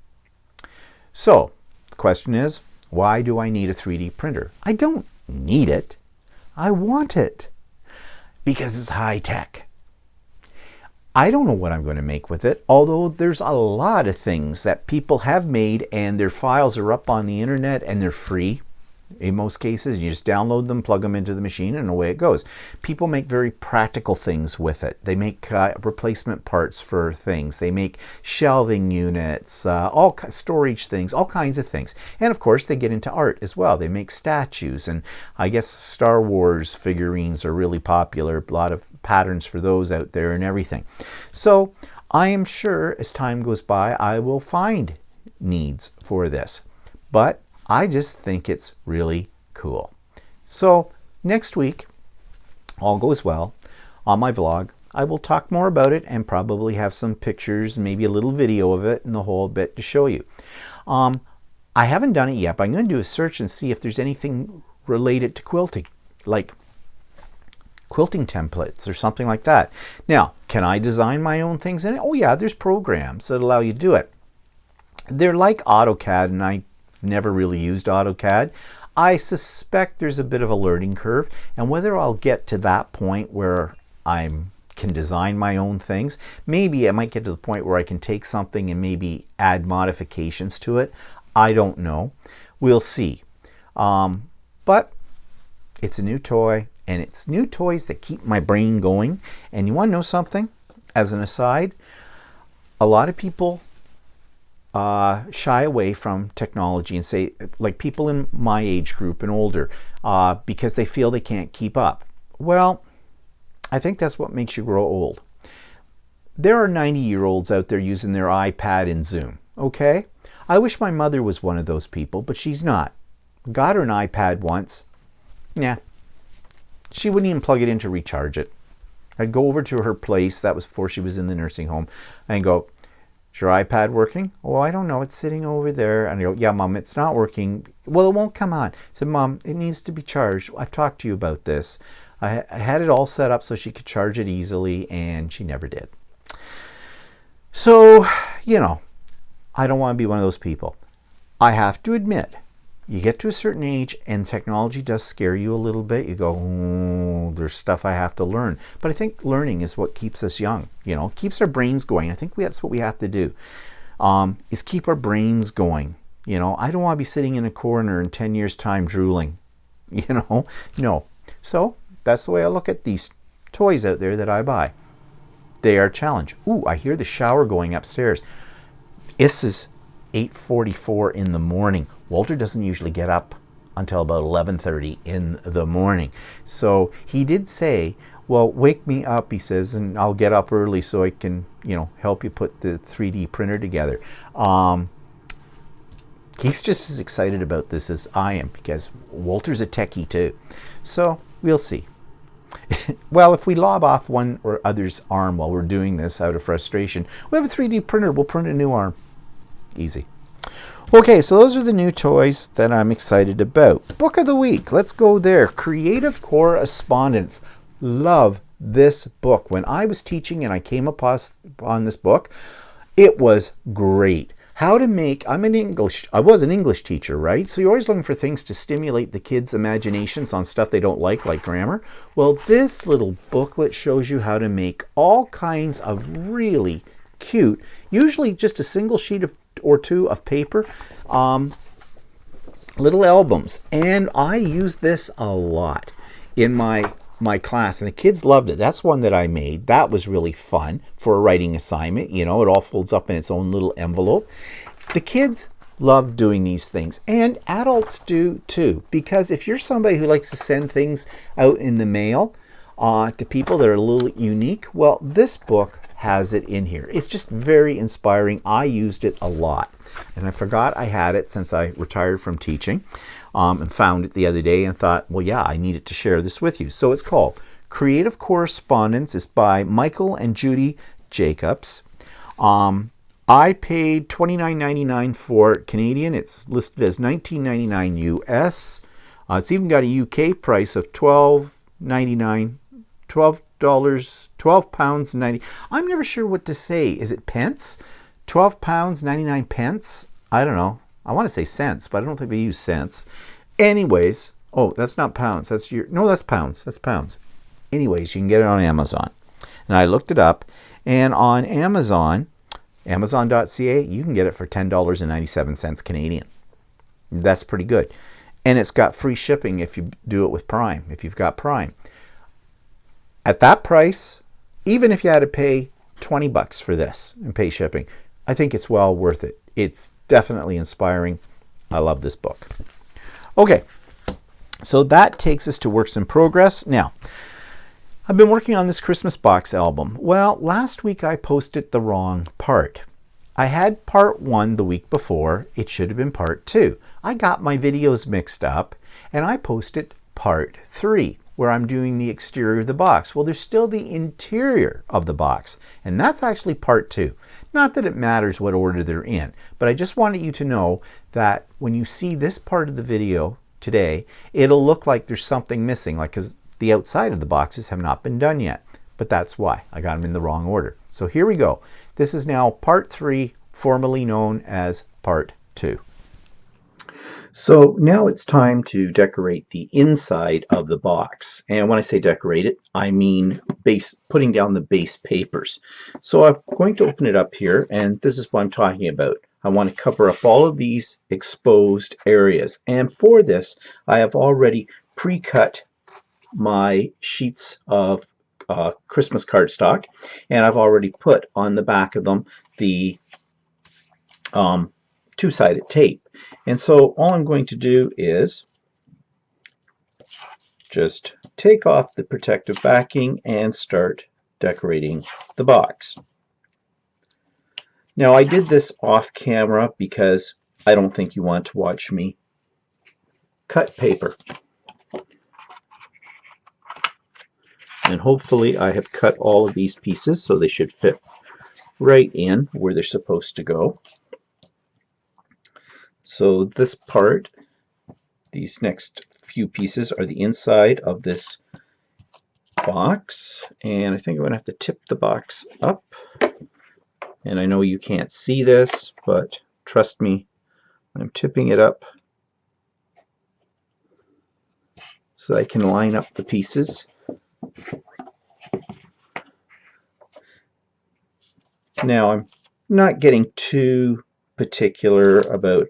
So, the question is, why do I need a 3D printer? I don't need it. I want it. Because it's high tech. I don't know what I'm going to make with it, although there's a lot of things that people have made and their files are up on the internet and they're free. In most cases, you just download them, plug them into the machine, and away it goes. People make very practical things with it. They make replacement parts for things. They make shelving units, all storage things, all kinds of things. And of course, they get into art as well. They make statues, and I guess Star Wars figurines are really popular. A lot of patterns for those out there and everything. So I am sure as time goes by, I will find needs for this. But I just think it's really cool. So next week, all goes well, on my vlog, I will talk more about it and probably have some pictures, maybe a little video of it and the whole bit to show you. I haven't done it yet, but I'm going to do a search and see if there's anything related to quilting, like quilting templates or something like that. Now, can I design my own things in it? Oh yeah, there's programs that allow you to do it. They're like AutoCAD, and I've never really used AutoCAD. I suspect there's a bit of a learning curve, and whether I'll get to that point where I can design my own things, maybe I might get to the point where I can take something and maybe add modifications to it. I don't know. We'll see. But it's a new toy, and it's new toys that keep my brain going. And you want to know something? As an aside, a lot of people shy away from technology and say, like people in my age group and older, because they feel they can't keep up. Well, I think that's what makes you grow old. There are 90-year-olds out there using their iPad and Zoom, okay? I wish my mother was one of those people, but she's not. Got her an iPad once. Yeah. She wouldn't even plug it in to recharge it. I'd go over to her place, that was before she was in the nursing home, and go, is your iPad working? Oh, I don't know. It's sitting over there. And I go, yeah, Mom, it's not working. Well, it won't come on. I said, Mom, it needs to be charged. I've talked to you about this. I had it all set up so she could charge it easily, and she never did. So, you know, I don't want to be one of those people. I have to admit, you get to a certain age and technology does scare you a little bit. You go, oh, there's stuff I have to learn. But I think learning is what keeps us young, you know, keeps our brains going. I think that's what we have to do, is keep our brains going. You know, I don't want to be sitting in a corner in 10 years' time drooling, you know, no. So that's the way I look at these toys out there that I buy. They are a challenge. Ooh, I hear the shower going upstairs. This is 8:44 in the morning. Walter doesn't usually get up until about 11:30 in the morning. So he did say, well, wake me up, he says, and I'll get up early so I can, help you put the 3D printer together. He's just as excited about this as I am, because Walter's a techie too. So we'll see. Well, if we lob off one or other's arm while we're doing this out of frustration, we have a 3D printer. We'll print a new arm. Easy. Okay, so those are the new toys that I'm excited about. Book of the week. Let's go there. Creative Correspondence. Love this book. When I was teaching and I came upon this book, it was great. How to make, I was an English teacher, right? So you're always looking for things to stimulate the kids' imaginations on stuff they don't like grammar. Well, this little booklet shows you how to make all kinds of really cute, usually just a single sheet or two of paper, little albums. And I use this a lot in my class, and the kids loved it. That's one that I made. That was really fun for a writing assignment. It all folds up in its own little envelope. The kids love doing these things, and adults do too, because if you're somebody who likes to send things out in the mail to people that are a little unique, well, this book has it in here. It's just very inspiring. I used it a lot, and I forgot I had it since I retired from teaching. And found it the other day and thought, well, yeah, I needed to share this with you. So it's called Creative Correspondence. It's by Michael and Judy Jacobs. I paid $29.99 for it Canadian. It's listed as $19.99 US. It's even got a UK price of $12.99, £12.90. I'm never sure what to say. Is it pence? £12.99. I don't know. I want to say cents, but I don't think they use cents. Anyways, oh, that's not pounds. That's pounds. That's pounds. Anyways, you can get it on Amazon. And I looked it up, and on Amazon, Amazon.ca, you can get it for $10.97 Canadian. That's pretty good. And it's got free shipping if you do it with Prime, if you've got Prime. At that price, even if you had to pay $20 for this and pay shipping, I think it's well worth it. It's definitely inspiring. I love this book. Okay, so that takes us to works in progress. Now, I've been working on this Christmas box album. Well, last week I posted the wrong part. I had part 1 the week before. It should have been part 2. I got my videos mixed up, and I posted part 3, where I'm doing the exterior of the box. Well, there's still the interior of the box, and that's actually part 2. Not that it matters what order they're in, but I just wanted you to know that when you see this part of the video today, it'll look like there's something missing, like because the outside of the boxes have not been done yet. But that's why I got them in the wrong order. So here we go. This is now part 3, formerly known as part 2. So now it's time to decorate the inside of the box. And when I say decorate it, I mean putting down the base papers. So I'm going to open it up here, and this is what I'm talking about. I want to cover up all of these exposed areas. And for this, I have already pre-cut my sheets of Christmas cardstock, and I've already put on the back of them the two-sided tape. And so all I'm going to do is just take off the protective backing and start decorating the box. Now, I did this off camera because I don't think you want to watch me cut paper. And hopefully I have cut all of these pieces so they should fit right in where they're supposed to go. So this part, these next few pieces are the inside of this box, and I think I'm going to have to tip the box up. And I know you can't see this, but trust me, I'm tipping it up so I can line up the pieces. Now, I'm not getting too particular about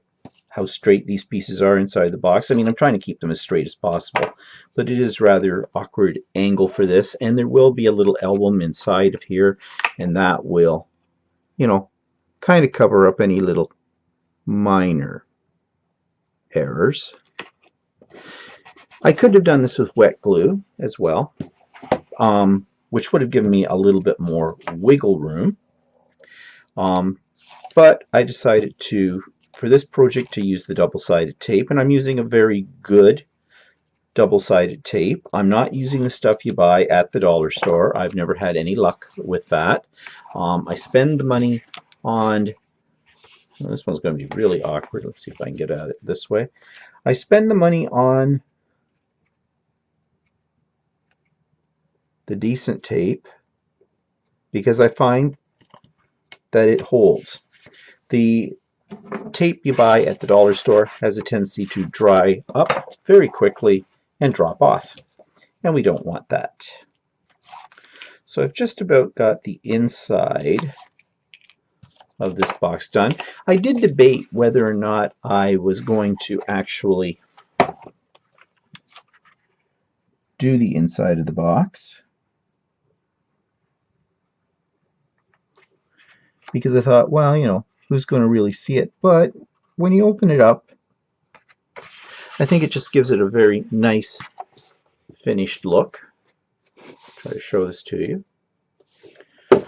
how straight these pieces are inside the box. I mean, I'm trying to keep them as straight as possible, but it is rather awkward angle for this, and there will be a little album inside of here, and that will, you know, kind of cover up any little minor errors. I could have done this with wet glue as well, which would have given me a little bit more wiggle room. But I decided to, for this project, to use the double-sided tape, and I'm using a very good double-sided tape. I'm not using the stuff you buy at the dollar store. I've never had any luck with that. I spend the money on, well, this one's going to be really awkward. Let's see if I can get at it this way. I spend the money on the decent tape because I find that it holds. The tape you buy at the dollar store has a tendency to dry up very quickly and drop off, and we don't want that. So I've just about got the inside of this box done. I did debate whether or not I was going to actually do the inside of the box, because I thought, well, you know, who's going to really see it? But when you open it up, I think it just gives it a very nice finished look. Try to show this to you.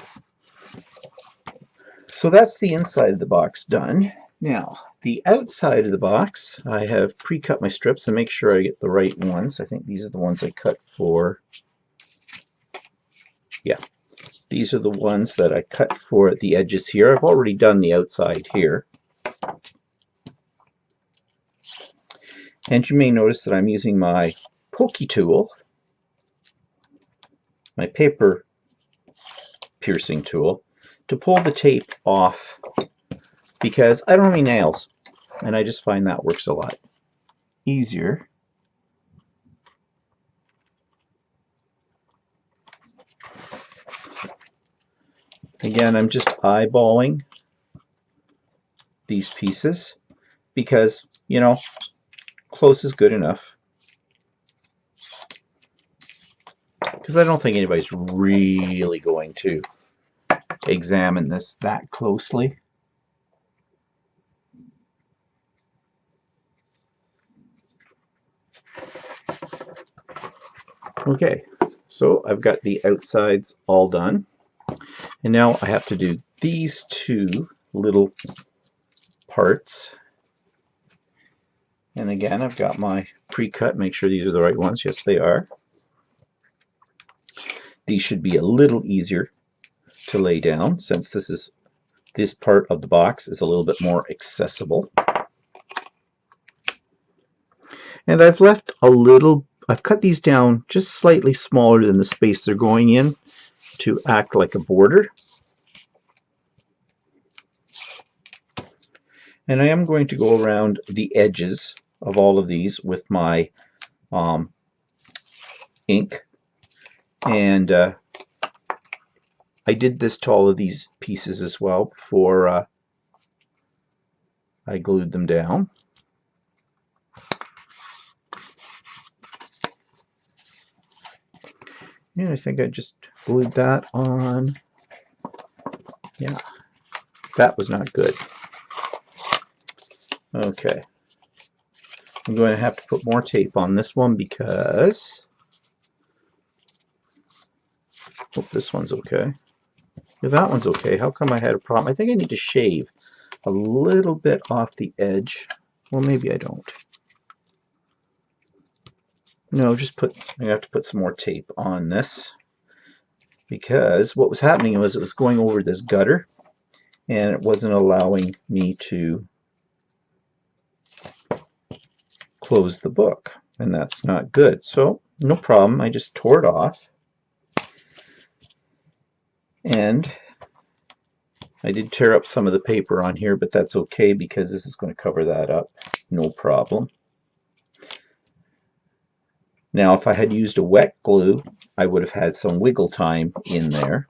So that's the inside of the box done. Now, the outside of the box, I have pre-cut my strips and make sure I get the right ones. I think these are the ones I cut for. Yeah, these are the ones that I cut for the edges here. I've already done the outside here. And you may notice that I'm using my pokey tool, my paper piercing tool, to pull the tape off, because I don't have any nails, and I just find that works a lot easier. Again, I'm just eyeballing these pieces because, you know, close is good enough. Because I don't think anybody's really going to examine this that closely. Okay, so I've got the outsides all done, and now I have to do these two little parts. And again, I've got my pre-cut. Make sure these are the right ones. Yes, they are. These should be a little easier to lay down, since this part of the box is a little bit more accessible. And I've left a little, I've cut these down just slightly smaller than the space they're going in to act like a border. And I am going to go around the edges of all of these with my ink. And I did this to all of these pieces as well before I glued them down. And I think I just glued that on. Yeah, that was not good. Okay. I'm going to have to put more tape on this one because, hope this one's okay. If that one's okay, how come I had a problem? I think I need to shave a little bit off the edge. Well, maybe I don't. No, I have to put some more tape on this, because what was happening was it was going over this gutter and it wasn't allowing me to close the book, and that's not good. So no problem, I just tore it off, and I did tear up some of the paper on here, but that's okay because this is going to cover that up, no problem. Now, if I had used a wet glue, I would have had some wiggle time in there.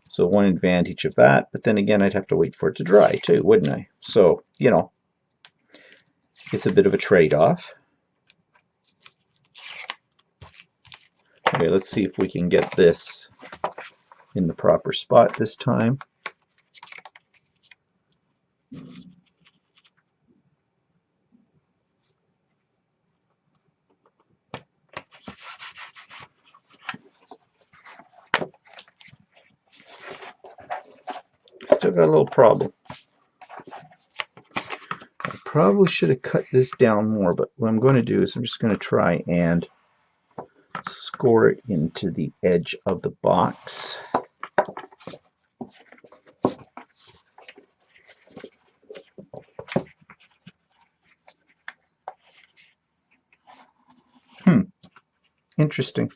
So one advantage of that, but then again, I'd have to wait for it to dry too, wouldn't I? So, you know, it's a bit of a trade-off. Okay, let's see if we can get this in the proper spot this time. still got a little problem. I probably should have cut this down more, but what I'm going to do is I'm just going to try and score it into the edge of the box. Interesting.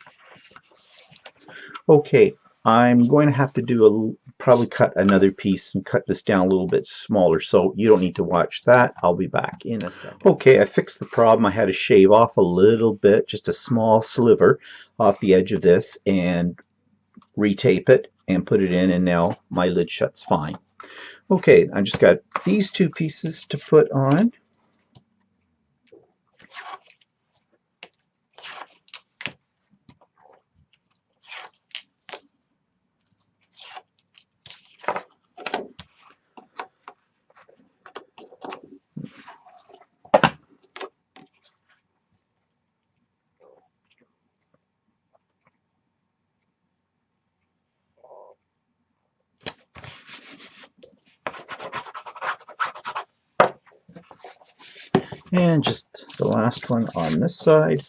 Okay, I'm going to have to do probably cut another piece and cut this down a little bit smaller, so you don't need to watch that. I'll be back in a second. Okay, I fixed the problem. I had to shave off a little bit, just a small sliver off the edge of this, and retape it and put it in, and now my lid shuts fine. Okay, I just got these two pieces to put on. And just the last one on this side.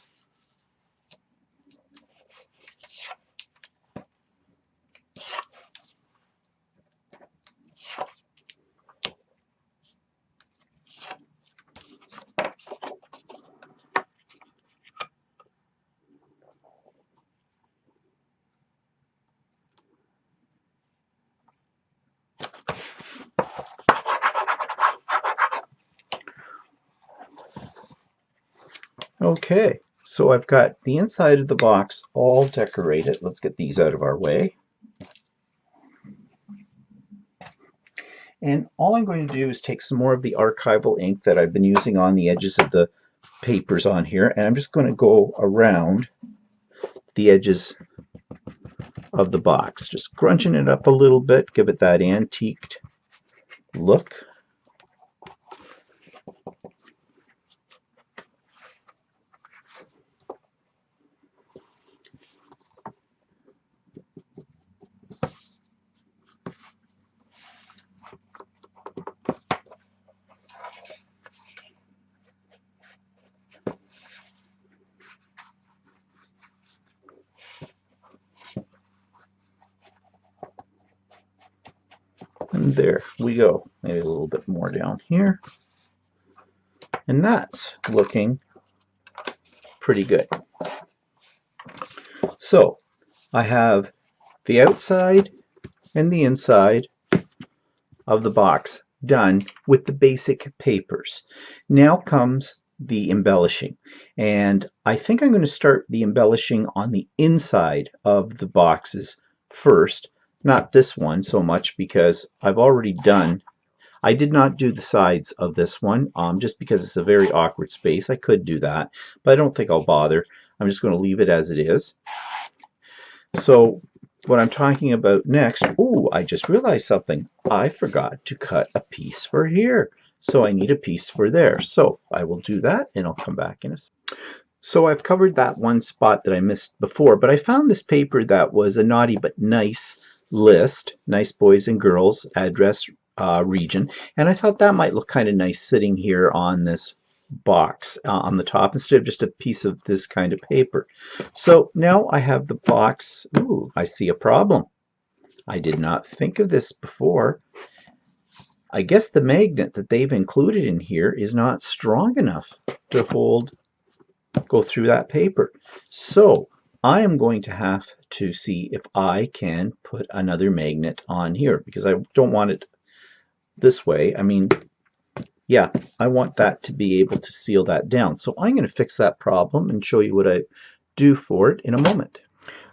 Okay, so I've got the inside of the box all decorated. Let's get these out of our way. And all I'm going to do is take some more of the archival ink that I've been using on the edges of the papers on here, and I'm just going to go around the edges of the box, just crunching it up a little bit, give it that antiqued look. And there we go. Maybe a little bit more down here. And that's looking pretty good. So I have the outside and the inside of the box done with the basic papers. Now comes the embellishing. And I think I'm going to start the embellishing on the inside of the boxes first. Not this one so much, because I've already done, I did not do the sides of this one just because it's a very awkward space. I could do that, but I don't think I'll bother. I'm just going to leave it as it is. So what I'm talking about next, oh, I just realized something. I forgot to cut a piece for here. So I need a piece for there. So I will do that and I'll come back in a second. So I've covered that one spot that I missed before, but I found this paper that was a naughty but nice list, nice boys and girls address region, and I thought that might look kind of nice sitting here on this box on the top instead of just a piece of this kind of paper. So now I have the box. Ooh, I see a problem. I did not think of this before. I guess the magnet that they've included in here is not strong enough to go through that paper. So I am going to have to see if I can put another magnet on here, because I don't want it this way. I mean, yeah, I want that to be able to seal that down. So I'm going to fix that problem and show you what I do for it in a moment.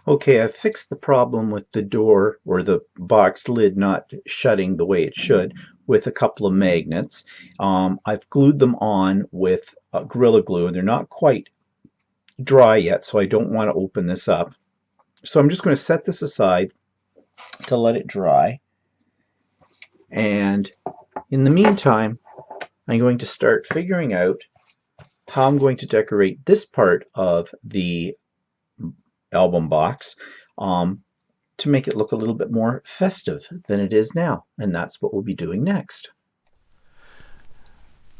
Okay, I've fixed the problem with the door or the box lid not shutting the way it should with a couple of magnets. I've glued them on with Gorilla Glue, and they're not quite dry yet, so I don't want to open this up. So I'm just going to set this aside to let it dry. And in the meantime, I'm going to start figuring out how I'm going to decorate this part of the album box to to make it look a little bit more festive than it is now. And that's what we'll be doing next.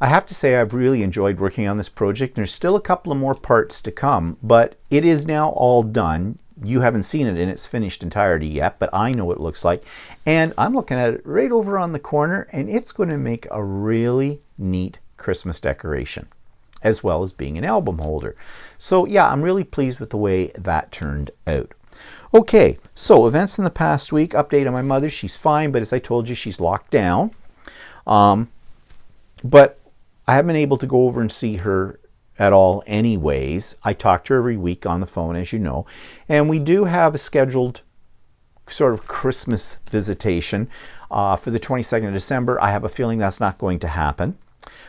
I have to say I've really enjoyed working on this project. There's still a couple of more parts to come, but it is now all done. You haven't seen it in its finished entirety yet, but I know what it looks like. And I'm looking at it right over on the corner, and it's going to make a really neat Christmas decoration, as well as being an album holder. So yeah, I'm really pleased with the way that turned out. Okay, so events in the past week. Update on my mother. She's fine, but as I told you, she's locked down. But I haven't been able to go over and see her at all anyways. I talk to her every week on the phone, as you know. And we do have a scheduled sort of Christmas visitation for the 22nd of December. I have a feeling that's not going to happen.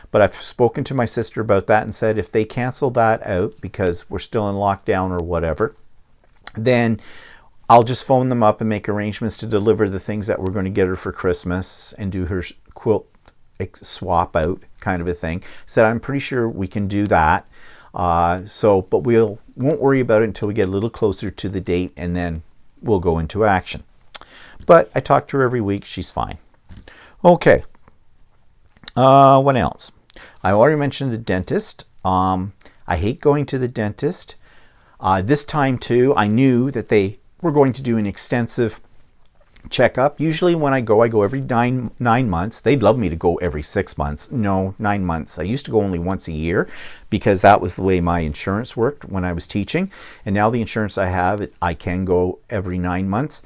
But I've spoken to my sister about that and said if they cancel that out because we're still in lockdown or whatever, then I'll just phone them up and make arrangements to deliver the things that we're going to get her for Christmas and do her quilt swap out kind of a thing. Said I'm pretty sure we can do that. But won't worry about it until we get a little closer to the date, and then we'll go into action. But I talk to her every week. She's fine. Okay. What else? I already mentioned the dentist. I hate going to the dentist. This time too, I knew that they were going to do an extensive checkup. Usually when I go every nine months. They'd love me to go every 6 months. No, 9 months. I used to go only once a year because that was the way my insurance worked when I was teaching. And now the insurance I have, I can go every 9 months.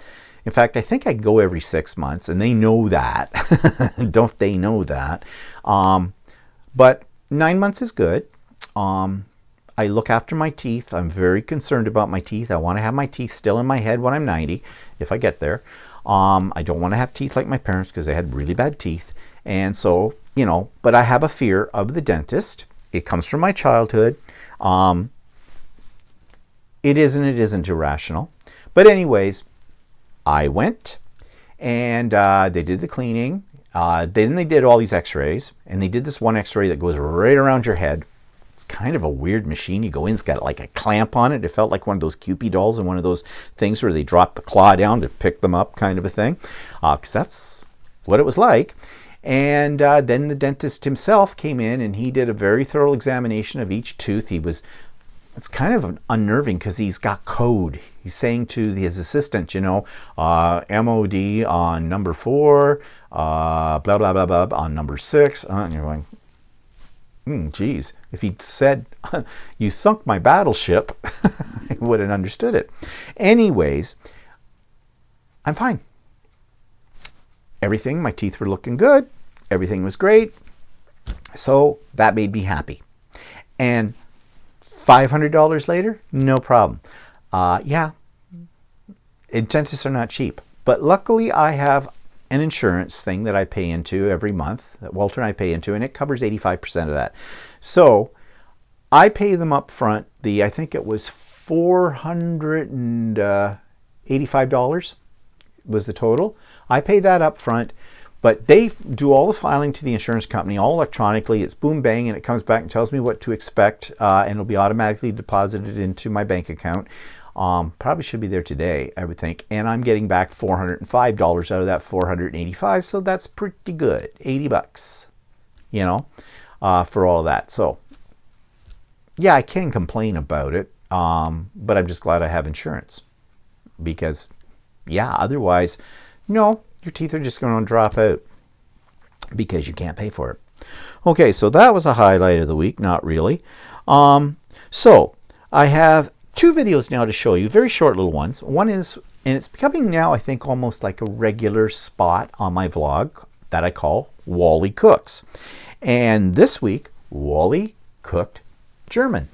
In fact, I think I can go every 6 months, and they know that. Don't they know that? But 9 months is good. I look after my teeth. I'm very concerned about my teeth. I want to have my teeth still in my head when I'm 90, if I get there. I don't want to have teeth like my parents because they had really bad teeth. And so, but I have a fear of the dentist. It comes from my childhood. It isn't irrational. But anyways, I went and they did the cleaning. Then they did all these x-rays, and they did this one x-ray that goes right around your head. It's kind of a weird machine. You go in, it's got like a clamp on it. It felt like one of those Kewpie dolls and one of those things where they drop the claw down to pick them up kind of a thing. Because that's what it was like. And then the dentist himself came in and he did a very thorough examination of each tooth. It's kind of unnerving because he's got code. He's saying to his assistant, MOD on number 4, blah, blah, blah, blah, on number 6. And you're going, geez, if he'd said, you sunk my battleship, I would have understood it. Anyways, I'm fine. My teeth were looking good. Everything was great. So that made me happy. And $500 later, no problem. Dentists are not cheap. But luckily I have an insurance thing that I pay into every month, that Walter and I pay into, and it covers 85% of that. So I pay them up front. I think it was $485 was the total. I pay that up front, but they do all the filing to the insurance company, all electronically. It's boom, bang, and it comes back and tells me what to expect, and it'll be automatically deposited into my bank account. Probably should be there today, I would think. And I'm getting back $405 out of that $485, so that's pretty good. $80, for all of that. So, yeah, I can complain about it, but I'm just glad I have insurance. Because, otherwise, no, your teeth are just going to drop out because you can't pay for it. Okay, so that was a highlight of the week. Not really. So, I have 2 videos now to show you, very short little ones. One is, and it's becoming now, I think, almost like a regular spot on my vlog that I call Wally Cooks. And this week, Wally cooked German.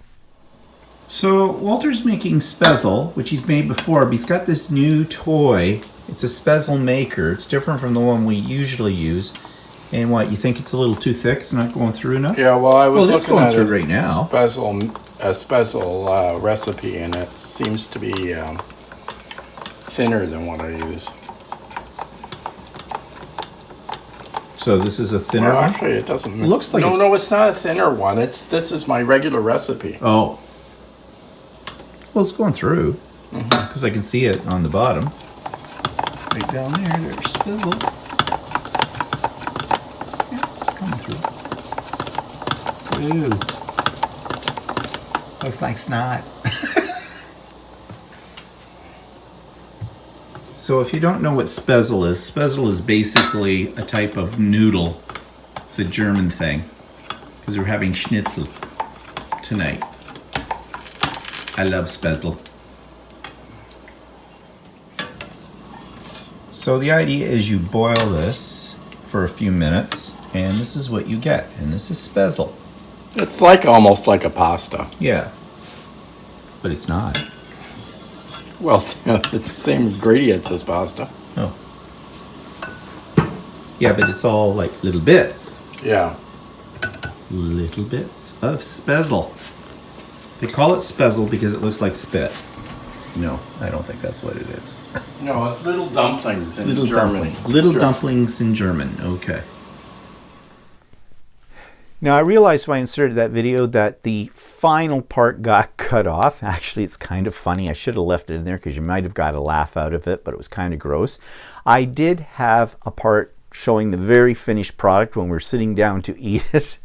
So Walter's making spezzle, which he's made before, but he's got this new toy. It's a spezzle maker. It's different from the one we usually use. And what, you think it's a little too thick? It's not going through enough? Yeah, well, I was looking at it right now. A spezzle recipe, and it seems to be thinner than what I use. So this is a thinner one? Actually, it doesn't. It looks like no, it's not a thinner one. This is my regular recipe. Oh. Well, it's going through because I can see it on the bottom. Right down there, there's Spizzle. Yeah, it's coming through. Ooh. Looks like snot. So if you don't know what Spezzle is basically a type of noodle. It's a German thing, because we're having schnitzel tonight. I love Spezzle. So the idea is you boil this for a few minutes, and this is what you get, and this is Spezzle. It's like almost like a pasta. Yeah, but it's not. Well, it's the same ingredients as pasta. Oh. Yeah, but it's all like little bits. Yeah. Little bits of Spezzle. They call it Spezzle because it looks like spit. No, I don't think that's what it is. No, it's little dumplings in German. Little dumplings in German, okay. Now I realized when I inserted that video that the final part got cut off. Actually, it's kind of funny. I should have left it in there because you might have got a laugh out of it, but it was kind of gross. I did have a part showing the very finished product when we were sitting down to eat it.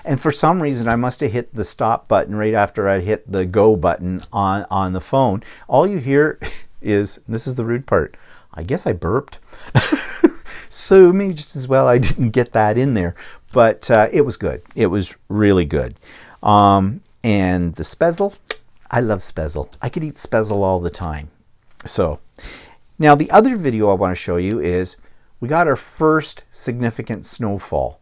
And for some reason, I must have hit the stop button right after I hit the go button on the phone. All you hear is, this is the rude part, I guess I burped. So maybe just as well I didn't get that in there. But it was good. It was really good. And the Spezzle, I love Spezzle. I could eat Spezzle all the time. So now the other video I want to show you is we got our first significant snowfall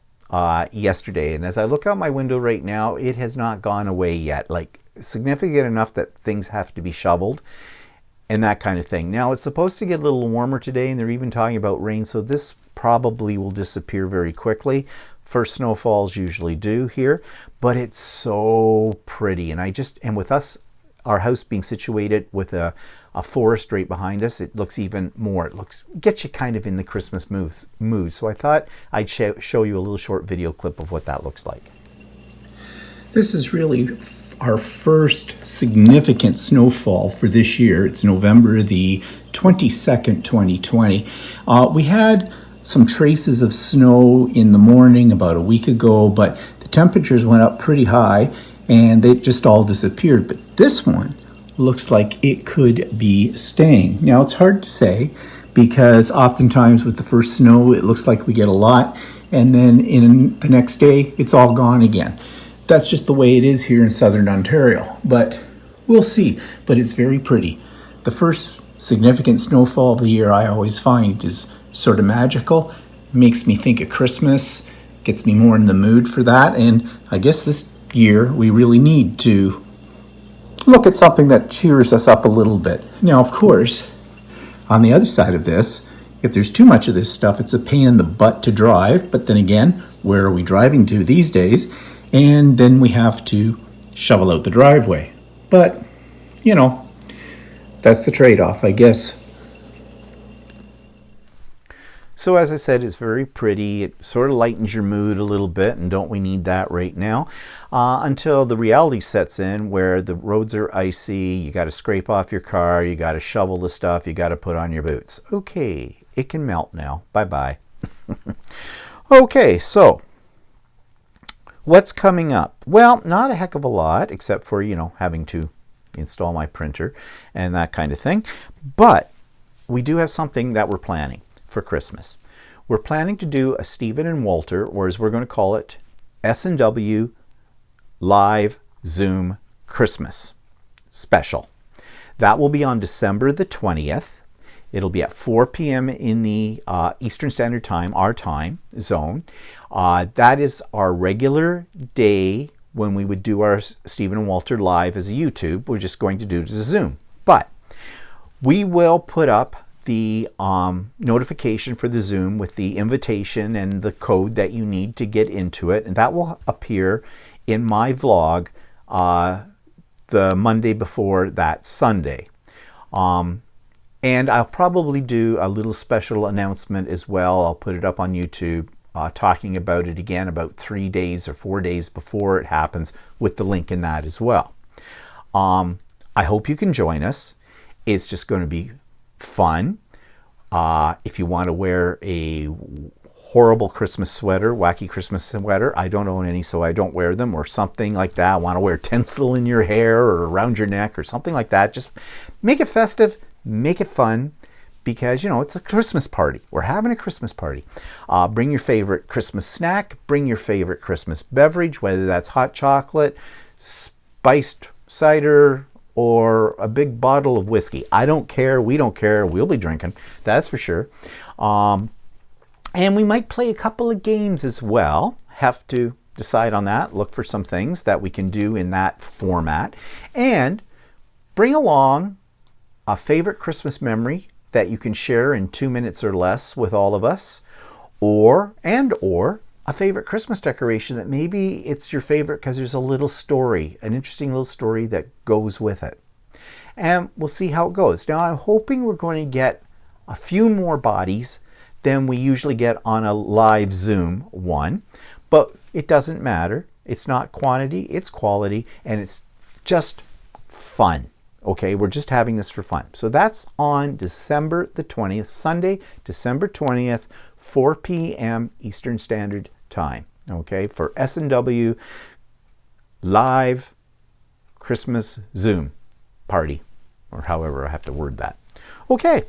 yesterday. And as I look out my window right now, it has not gone away yet. Like significant enough that things have to be shoveled and that kind of thing. Now it's supposed to get a little warmer today, and they're even talking about rain. So this probably will disappear very quickly. First snowfalls usually do here, but it's so pretty. And with us, our house being situated with a forest right behind us, it looks even more. It gets you kind of in the Christmas mood. So I thought I'd show you a little short video clip of what that looks like. This is really our first significant snowfall for this year. It's November the 22nd, 2020. We had some traces of snow in the morning about a week ago, but the temperatures went up pretty high and they just all disappeared. But this one looks like it could be staying. Now it's hard to say because oftentimes with the first snow, it looks like we get a lot, and then in the next day, it's all gone again. That's just the way it is here in Southern Ontario, but we'll see. But it's very pretty. The first significant snowfall of the year I always find is sort of magical, makes me think of Christmas, gets me more in the mood for that, and I guess this year we really need to look at something that cheers us up a little bit. Now, of course, on the other side of this, if there's too much of this stuff, it's a pain in the butt to drive, but then again, where are we driving to these days? And then we have to shovel out the driveway. But, you know, that's the trade-off, I guess. So as I said, it's very pretty. It sort of lightens your mood a little bit, and don't we need that right now? Until the reality sets in where the roads are icy, you got to scrape off your car, you got to shovel the stuff, you got to put on your boots. Okay, it can melt now. Bye-bye. Okay, so what's coming up? Well, not a heck of a lot, except for, you know, having to install my printer and that kind of thing. But we do have something that we're planning for Christmas. We're planning to do a Stephen and Walter, or as we're going to call it, S&W Live Zoom Christmas Special. That will be on December the 20th. It'll be at 4 p.m. in the Eastern Standard Time, our time zone. That is our regular day when we would do our Stephen and Walter live as a YouTube. We're just going to do it as a Zoom. But we will put up the notification for the Zoom with the invitation and the code that you need to get into it. And that will appear in my vlog the Monday before that Sunday. And I'll probably do a little special announcement as well. I'll put it up on YouTube talking about it again about 3 days or 4 days before it happens with the link in that as well. I hope you can join us. It's just going to be fun. If you want to wear a horrible Christmas sweater, wacky Christmas sweater, I don't own any, so I don't wear them, or something like that. Want to wear tinsel in your hair or around your neck or something like that. Just make it festive, make it fun, because, you know, it's a Christmas party. We're having a Christmas party. Bring your favorite Christmas snack, bring your favorite Christmas beverage, whether that's hot chocolate, spiced cider, or a big bottle of whiskey. I don't care. We don't care. We'll be drinking. That's for sure. And we might play a couple of games as well. Have to decide on that. Look for some things that we can do in that format. And bring along a favorite Christmas memory that you can share in 2 minutes or less with all of us. Or a favorite Christmas decoration that maybe it's your favorite because there's a little story, an interesting little story that goes with it. And we'll see how it goes. Now, I'm hoping we're going to get a few more bodies than we usually get on a live Zoom one, but it doesn't matter. It's not quantity, it's quality, and it's just fun. Okay, we're just having this for fun. So that's on December the 20th, Sunday, December 20th, 4 p.m. Eastern Standard Time. Okay, for S&W live Christmas Zoom party, or however I have to word that. Okay,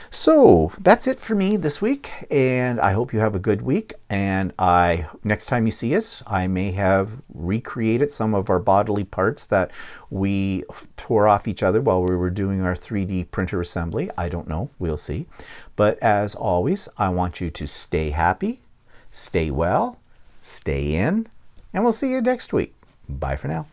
so that's it for me this week, and I hope you have a good week. And next time you see us, I may have recreated some of our bodily parts that we tore off each other while we were doing our 3D printer assembly. I don't know, we'll see. But as always, I want you to stay happy, stay well, stay in, and we'll see you next week. Bye for now.